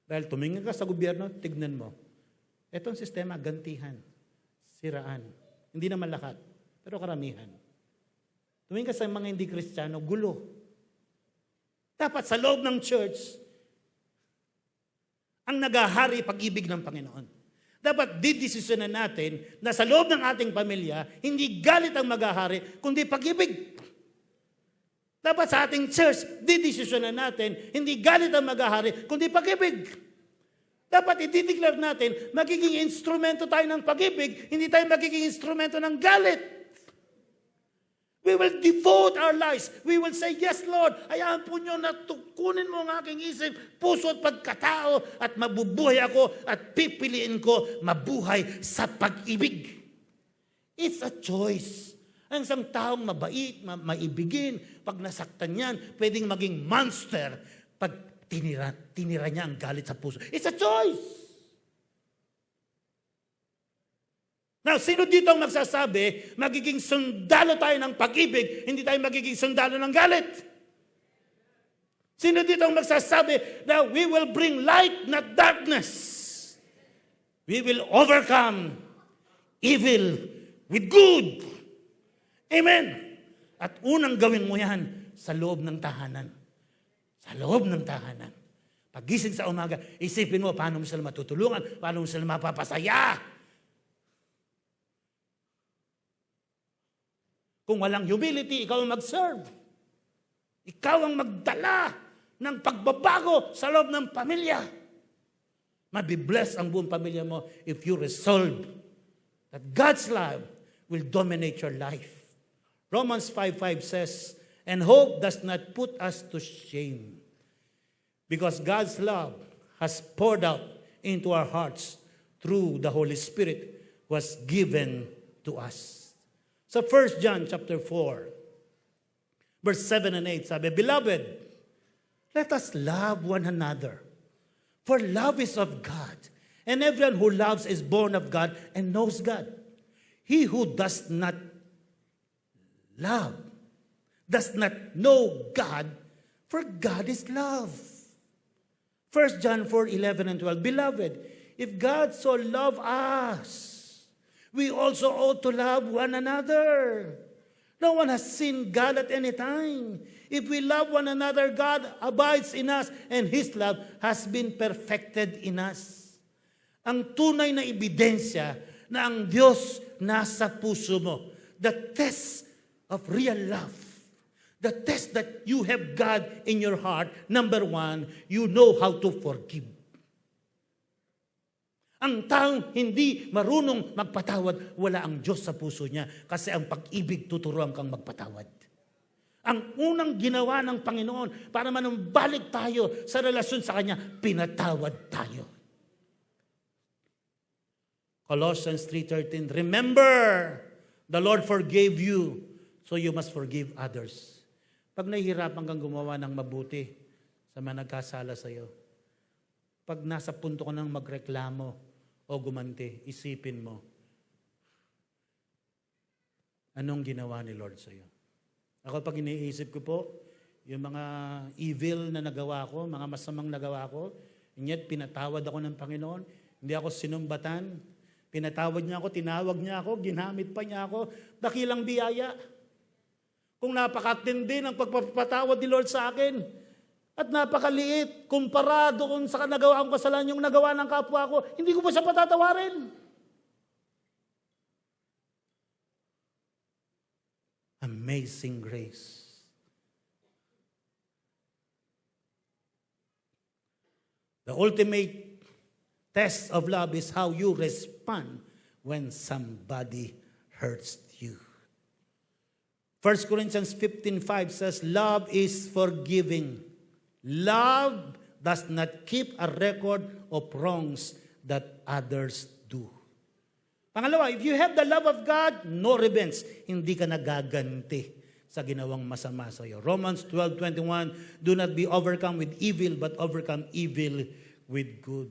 Dahil tumingin ka sa gobyerno, tignan mo. Itong sistema, gantihan, siraan. Hindi naman lahat, pero karamihan. Tumingin ka sa mga hindi Kristiyano, gulo. Dapat sa loob ng church, ang nagahari pag-ibig ng Panginoon. Dapat didesisyonan natin na sa loob ng ating pamilya, hindi galit ang magahari, kundi pag-ibig. Dapat sa ating church, didesisyonan natin, hindi galit ang mag-ahari, kundi pag-ibig. Dapat i-declare natin, magiging instrumento tayo ng pag-ibig, hindi tayo magiging instrumento ng galit. We will devote our lives. We will say, yes, Lord, hayaan po nyo na tukunin mo ang aking isip, puso at pagkatao, at mabubuhay ako, at pipiliin ko mabuhay sa pag-ibig. It's a choice. Ang isang taong mabait, maibigin, pag nasaktan yan, pwedeng maging monster pag tinira niya ang galit sa puso. It's a choice. Now, sino dito ang magsasabi, magiging sundalo tayo ng pag-ibig, hindi tayo magiging sundalo ng galit? Sino dito ang magsasabi na we will bring light, not darkness? We will overcome evil with good. Amen. At unang gawin mo yan sa loob ng tahanan. Sa loob ng tahanan. Pagising sa umaga, isipin mo paano mo sila matutulungan, paano mo sila mapapasaya. Kung walang humility, ikaw ang mag-serve. Ikaw ang magdala ng pagbabago sa loob ng pamilya. Mabibless ang buong pamilya mo if you resolve that God's love will dominate your life. Romans 5:5 says, and hope does not put us to shame, because God's love has poured out into our hearts through the Holy Spirit was given to us. So 1 John chapter 4, verse 7 and 8, sabi, beloved, let us love one another, for love is of God, and everyone who loves is born of God and knows God. He who does not love does not know God, for God is love. 1 John 4:11 and 12, beloved, if God so loved us, we also ought to love one another. No one has seen God at any time. If we love one another, God abides in us, and His love has been perfected in us. Ang tunay na ebidensya na ang Diyos nasa puso mo. The test of real love. The test that you have God in your heart, number one, you know how to forgive. Ang taong hindi marunong magpatawad, wala ang Diyos sa puso niya kasi ang pag-ibig tuturuan kang magpatawad. Ang unang ginawa ng Panginoon para manumbalik tayo sa relasyon sa Kanya, pinatawad tayo. Colossians 3:13, remember, the Lord forgave you, so you must forgive others. Pag nahihirapan kang gumawa ng mabuti sa mga nagkasala sa iyo, pag nasa punto ka ng magreklamo o gumanti, isipin mo, anong ginawa ni Lord sa iyo? Ako pag iniisip ko po, yung mga evil na nagawa ko, mga masamang nagawa ko, and yet pinatawad ako ng Panginoon, hindi ako sinumbatan, pinatawad niya ako, tinawag niya ako, ginamit pa niya ako, dakilang biyaya. Kung napakatindi ng pagpapatawad ni Lord sa akin, At napakaliit kumpara doon sa nagawa kong kasalanan yung nagawa ng kapwa ko. Hindi ko pa siya patatawarin. Amazing grace. The ultimate test of love is how you respond when somebody hurts you. 1 Corinthians 15:5 says, love is forgiving. Love does not keep a record of wrongs that others do. Pangalawa, if you have the love of God, no revenge. Hindi ka nagaganti sa ginawang masama sa iyo. Romans 12:21, do not be overcome with evil, but overcome evil with good.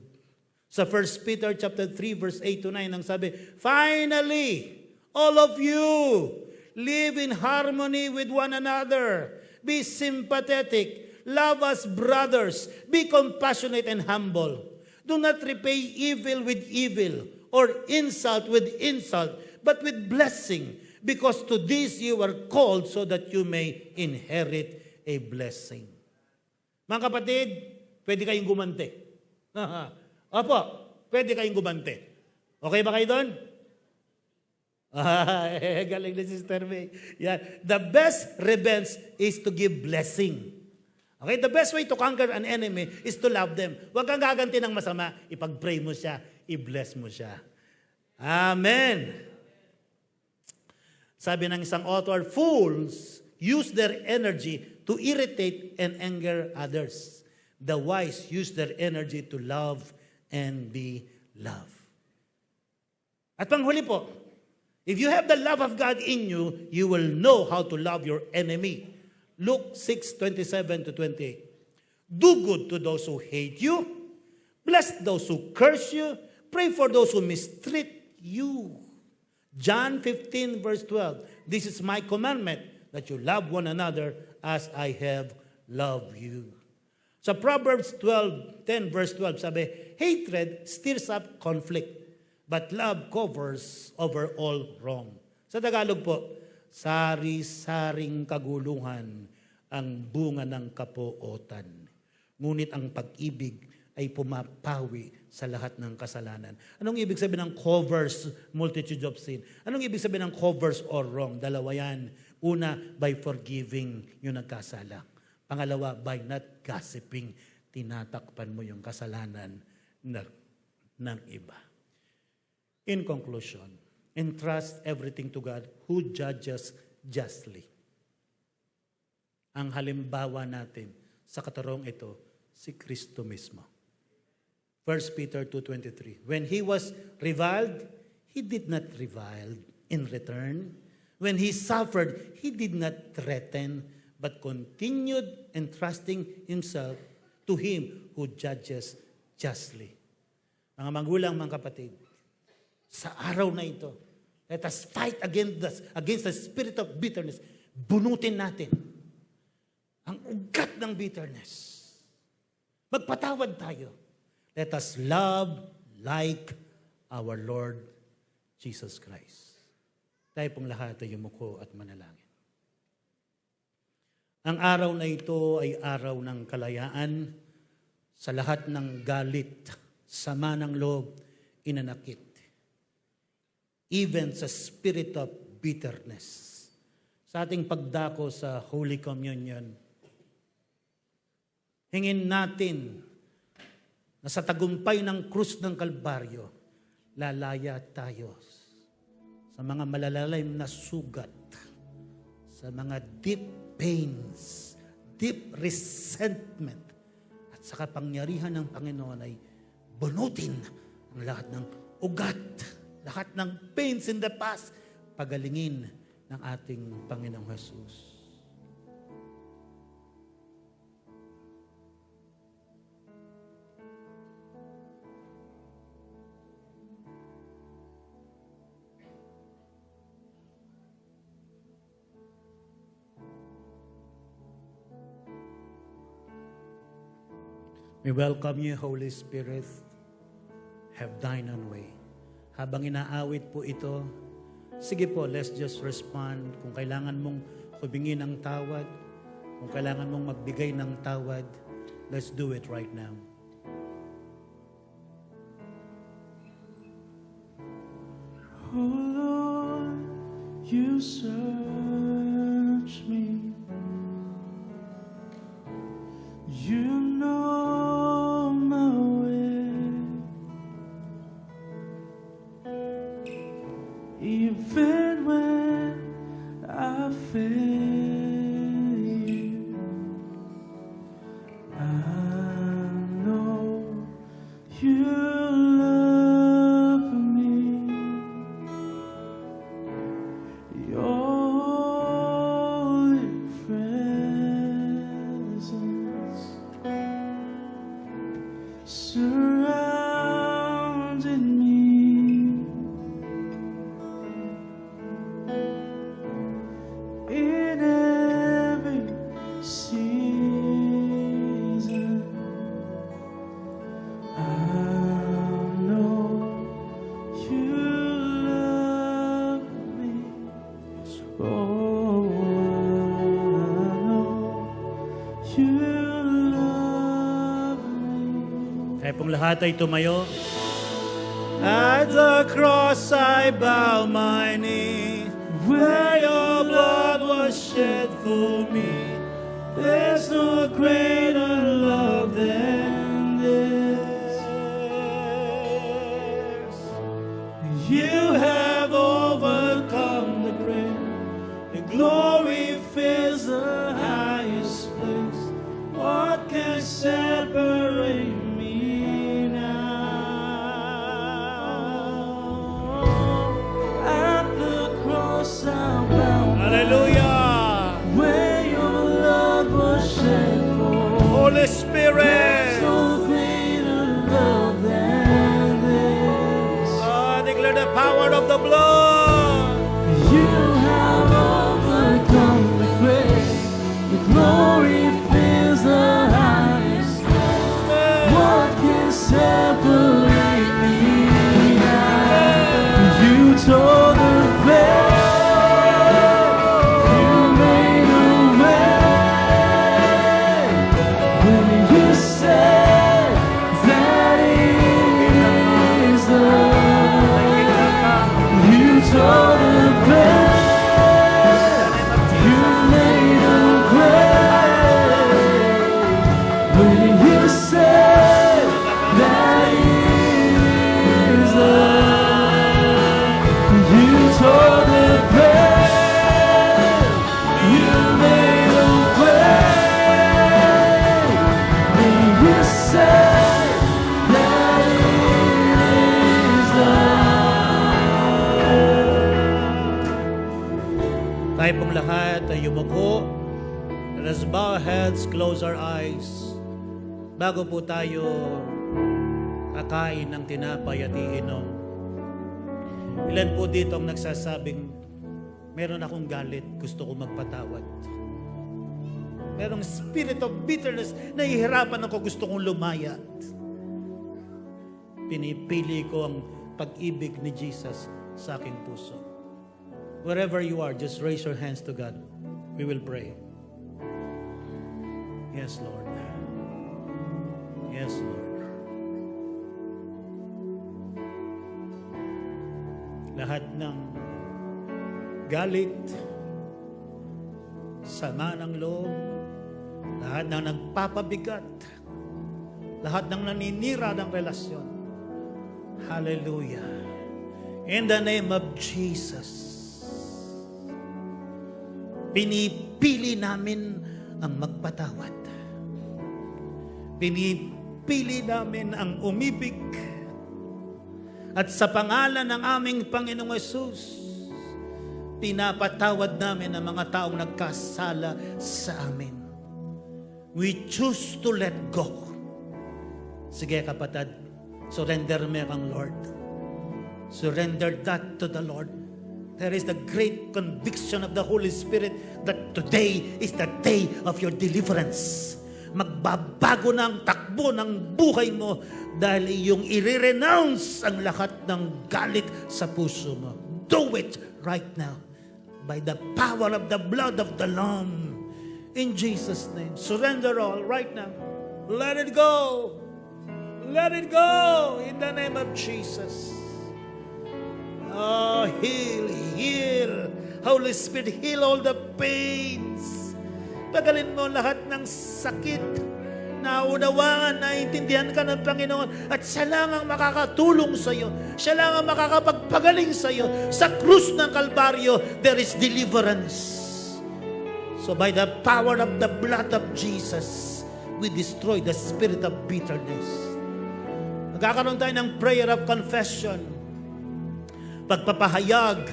Sa 1 Peter chapter 3, verse 8 to 9, ang sabi, finally, all of you, live in harmony with one another. Be sympathetic. Love as brothers. Be compassionate and humble. Do not repay evil with evil or insult with insult, but with blessing, because to this you were called so that you may inherit a blessing. Mga kapatid, pwede kayong gumante. Opo, pwede kayong gumante. Okay ba kayo doon? Galing na Sister May. Yeah. The best revenge is to give blessing. Okay, the best way to conquer an enemy is to love them. Huwag kang gaganti ng masama, ipag-pray mo siya, i-bless mo siya. Amen. Sabi ng isang author, fools use their energy to irritate and anger others. The wise use their energy to love and be loved. At panghuli po, if you have the love of God in you, you will know how to love your enemy. Luke 6:27 to 28. Do good to those who hate you. Bless those who curse you. Pray for those who mistreat you. John 15 verse 12. This is my commandment, that you love one another as I have loved you. Sa Proverbs 12:10 verse 12 sabi, hatred stirs up conflict, but love covers over all wrong. Sa Tagalog po, sari-saring kaguluhan ang bunga ng kapuotan. Ngunit ang pag-ibig ay pumapawi sa lahat ng kasalanan. Anong ibig sabihin ng covers multitude of sin? Anong ibig sabihin ng covers or wrong? Dalawa yan. Una, by forgiving yung nagkasala. Pangalawa, by not gossiping. Tinatakpan mo yung kasalanan ng iba. In conclusion, entrust everything to God who judges justly. Ang halimbawa natin sa katarong ito, si Kristo mismo. 1 Peter 2:23. When he was reviled, he did not revile in return. When he suffered, he did not threaten, but continued entrusting himself to him who judges justly. Mga magulang, mga kapatid, sa araw na ito, let us fight against the spirit of bitterness. Bunutin natin ang ugat ng bitterness. Magpatawad tayo. Let us love like our Lord Jesus Christ. Tayo pong lahat ay yumuko at manalangin. Ang araw na ito ay araw ng kalayaan sa lahat ng galit, sama ng loob, inanakit. Even sa spirit of bitterness. Sa ating pagdako sa Holy Communion, hingin natin na sa tagumpay ng krus ng Kalbaryo, lalaya tayo sa mga malalalim na sugat, sa mga deep pains, deep resentment, at sa kapangyarihan ng Panginoon ay bunutin ang lahat ng ugat, lahat ng pains in the past, pagalingin ng ating Panginoong Jesus. We welcome you, Holy Spirit. Have thine own way. Habang inaawit po ito, sige po, let's just respond. Kung kailangan mong hubingin ng tawad, kung kailangan mong magbigay ng tawad, Let's do it right now. Oh Lord, you search me. You know my way. Even when I fail you, I know you love me. Your holy presence surrounded me. In every season, I know you love me. Oh, I know you love me. Tayo pong lahat ay tumayo. At the cross I bow my knee, where your blood was shed for me. There's no greater love than this. You have overcome the grave. The glory fills the highest place. What can separate me now? At the cross I bow, Hallelujah! where your love was shed for. Holy Spirit! No greater love than this. Declare the power of the blood. You have overcome the grave. The glory fills the highest. What can separate me now? You tore the veil. You made a way. When you said that it is done. You tore the veil. You made a way. When you said that it is done. You tore the veil. You made a way. When you said that it is done. Tayo pong lahat ay yumuko. Let us bow our heads, close our eyes. Bago po tayo kakain ng tinapay at iinom. Ilan po dito ang nagsasabing, meron akong galit, gusto ko magpatawad. Merong spirit of bitterness, nahihirapan ako, gusto kong lumayat. Pinipili ko ang pag-ibig ni Jesus sa aking puso. Wherever you are, just raise your hands to God. We will pray. Yes, Lord. Yes, Lord. Lahat ng galit, sama ng loob, lahat ng nagpapabigat, lahat ng naninira ng relasyon. Hallelujah. In the name of Jesus, pinipili namin ang magpatawad. Pinipili namin ang umibig. At sa pangalan ng aming Panginoong Hesus, pinapatawad namin ang mga taong nagkasala sa amin. We choose to let go. Sige kapatid, surrender mo kang Lord. Surrender that to the Lord. There is the great conviction of the Holy Spirit that today is the day of your deliverance. Magbabago na ang takbo ng buhay mo dahil iyong i-renounce ang lahat ng galit sa puso mo. Do it right now by the power of the blood of the Lamb. In Jesus' name, surrender all right now. Let it go. Let it go in the name of Jesus. Oh, heal. Holy Spirit, heal all the pains. Tagalin mo lahat ng sakit. Naunawaan, naintindihan ka ng Panginoon. At siya lang ang makakatulong sa iyo. Siya lang ang makakapagpagaling sa iyo. Sa krus ng Kalbaryo, there is deliverance. So by the power of the blood of Jesus, we destroy the spirit of bitterness. Magkakaroon tayo ng prayer of confession. Pagpapahayag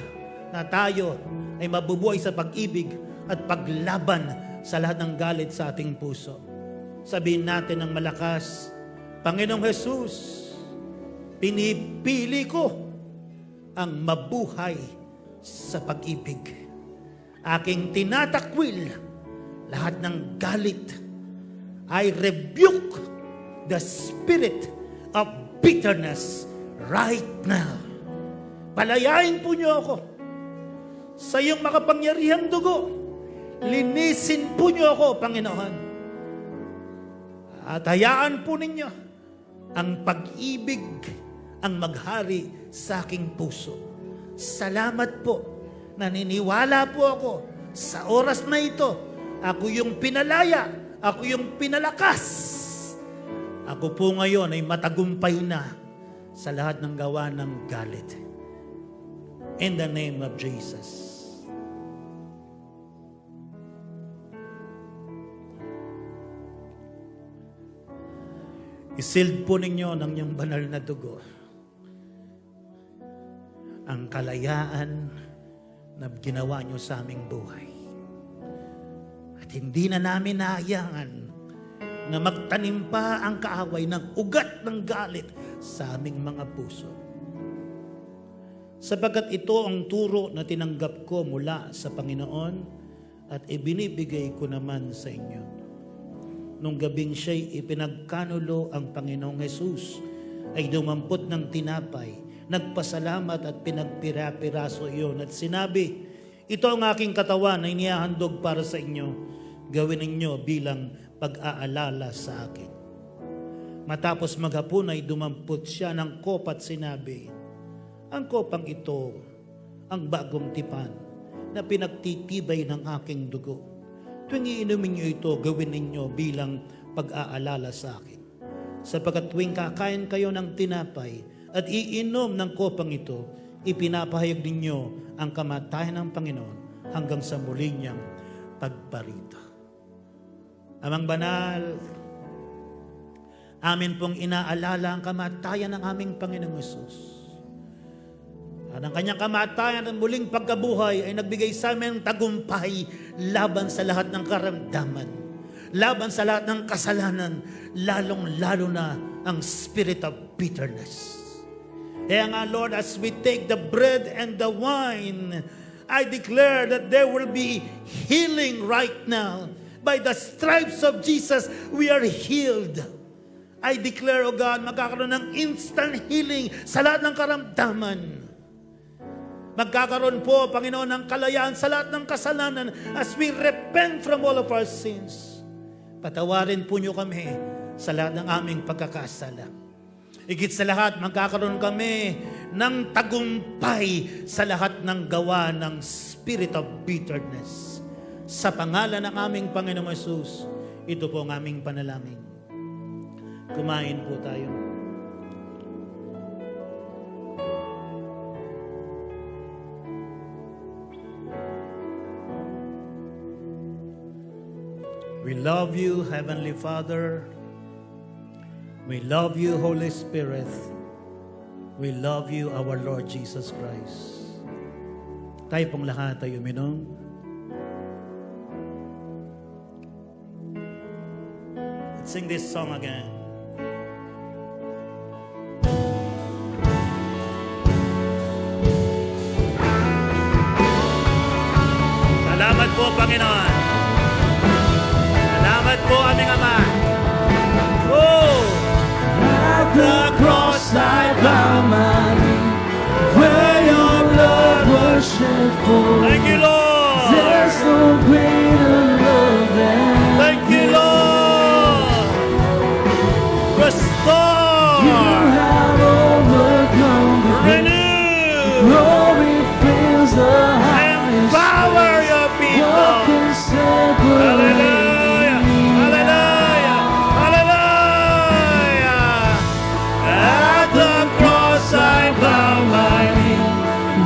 na tayo ay mabubuhay sa pag-ibig at paglaban sa lahat ng galit sa ating puso. Sabihin natin ng malakas, Panginoong Jesus, pinipili ko ang mabuhay sa pag-ibig. Aking tinatakwil lahat ng galit. I rebuke the spirit of bitterness right now. Palayain po niyo ako sa iyong makapangyarihang dugo. Linisin po niyo ako, Panginoon. At hayaan po ninyo ang pag-ibig ang maghari sa aking puso. Salamat po. Naniniwala po ako sa oras na ito. Ako yung pinalaya. Ako yung pinalakas. Ako po ngayon ay matagumpay na sa lahat ng gawa ng galit. In the name of Jesus. Isild po ninyo ng iyong banal na dugo ang kalayaan na ginawa niyo sa aming buhay. At hindi na namin nahayangan na magtanim pa ang kaaway ng ugat ng galit sa aming mga puso. Sapagkat ito ang turo na tinanggap ko mula sa Panginoon at ibinibigay ko naman sa inyo. Nung gabing siya'y ipinagkanulo ang Panginoong Jesus, ay dumampot ng tinapay, nagpasalamat at pinagpira-piraso iyon at sinabi, ito ang aking katawan na inihahandog para sa inyo, gawin ninyo bilang pag-aalala sa akin. Matapos maghapon ay dumampot siya ng kopa at sinabi, ang kopang ito, ang bagong tipan na pinagtitibay ng aking dugo. Tuwing iinumin niyo ito, gawin ninyo bilang pag-aalala sa akin. Sapagkat tuwing kakain kayo ng tinapay at iinom ng kopang ito, ipinapahayag ninyo ang kamatayan ng Panginoon hanggang sa muli niyang pagparito. Amang banal, amin pong inaalala ang kamatayan ng aming Panginoong Hesus. At ang kanyang kamatayan at muling pagkabuhay ay nagbigay sa amin ng tagumpay laban sa lahat ng karamdaman, laban sa lahat ng kasalanan, lalong-lalo na ang spirit of bitterness. Kaya nga, Lord, as we take the bread and the wine, I declare that there will be healing right now. By the stripes of Jesus, we are healed. I declare, O God, magkakaroon ng instant healing sa lahat ng karamdaman. Magkakaroon po, Panginoon, ng kalayaan sa lahat ng kasalanan as we repent from all of our sins. Patawarin po niyo kami sa lahat ng aming pagkakasala. Higit sa lahat, magkakaroon kami ng tagumpay sa lahat ng gawa ng spirit of bitterness. Sa pangalan ng aming Panginoong Hesus, ito po ang aming panalangin. Kumain po tayo. We love you, Heavenly Father. We love you, Holy Spirit. We love you, our Lord Jesus Christ. Tayo pong lahat ay uminom. Let's sing this song again. Salamat po, Panginoon. Salamat po, aming Ama. Oh! At the cross I bow my knee, where your blood was shed for Thank you, me. Lord. There's no greater love than Thank you, Lord. Restore. have overcome the grave. Renew. Glory fills the highest Empower place. your What people. can separate Hallelujah. me Hallelujah. Hallelujah. At the cross I bow my knee.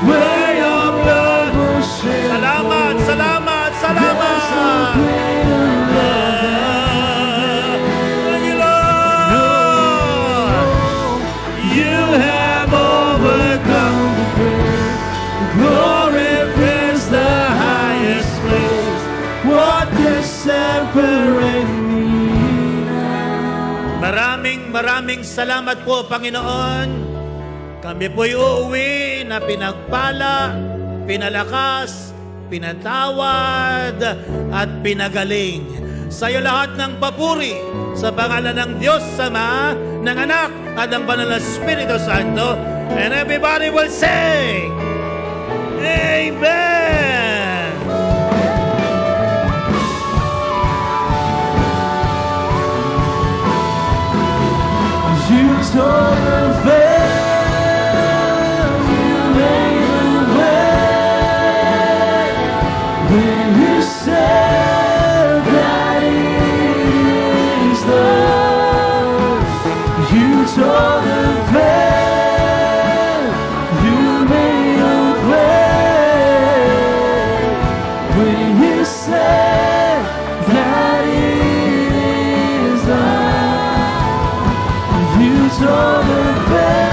where your blood was shed? Salamat, salamat, There's no salamat. greater love. Thank you, Lord. You have overcome. The grave. Glory fills the highest place. What can separate me now? Maraming salamat po, Panginoon. Kami po'y uuwi na pinagpala, pinalakas, pinatawad, at pinagaling. Sa iyo lahat ng papuri sa pangalan ng Diyos Ama, ng Anak, at ng Banal na Espiritu Santo. And everybody will say, Amen! You tore the veil, you made a way. When you said that it is love, you tore the veil, you made a way. When you said that it is love, you tore the veil.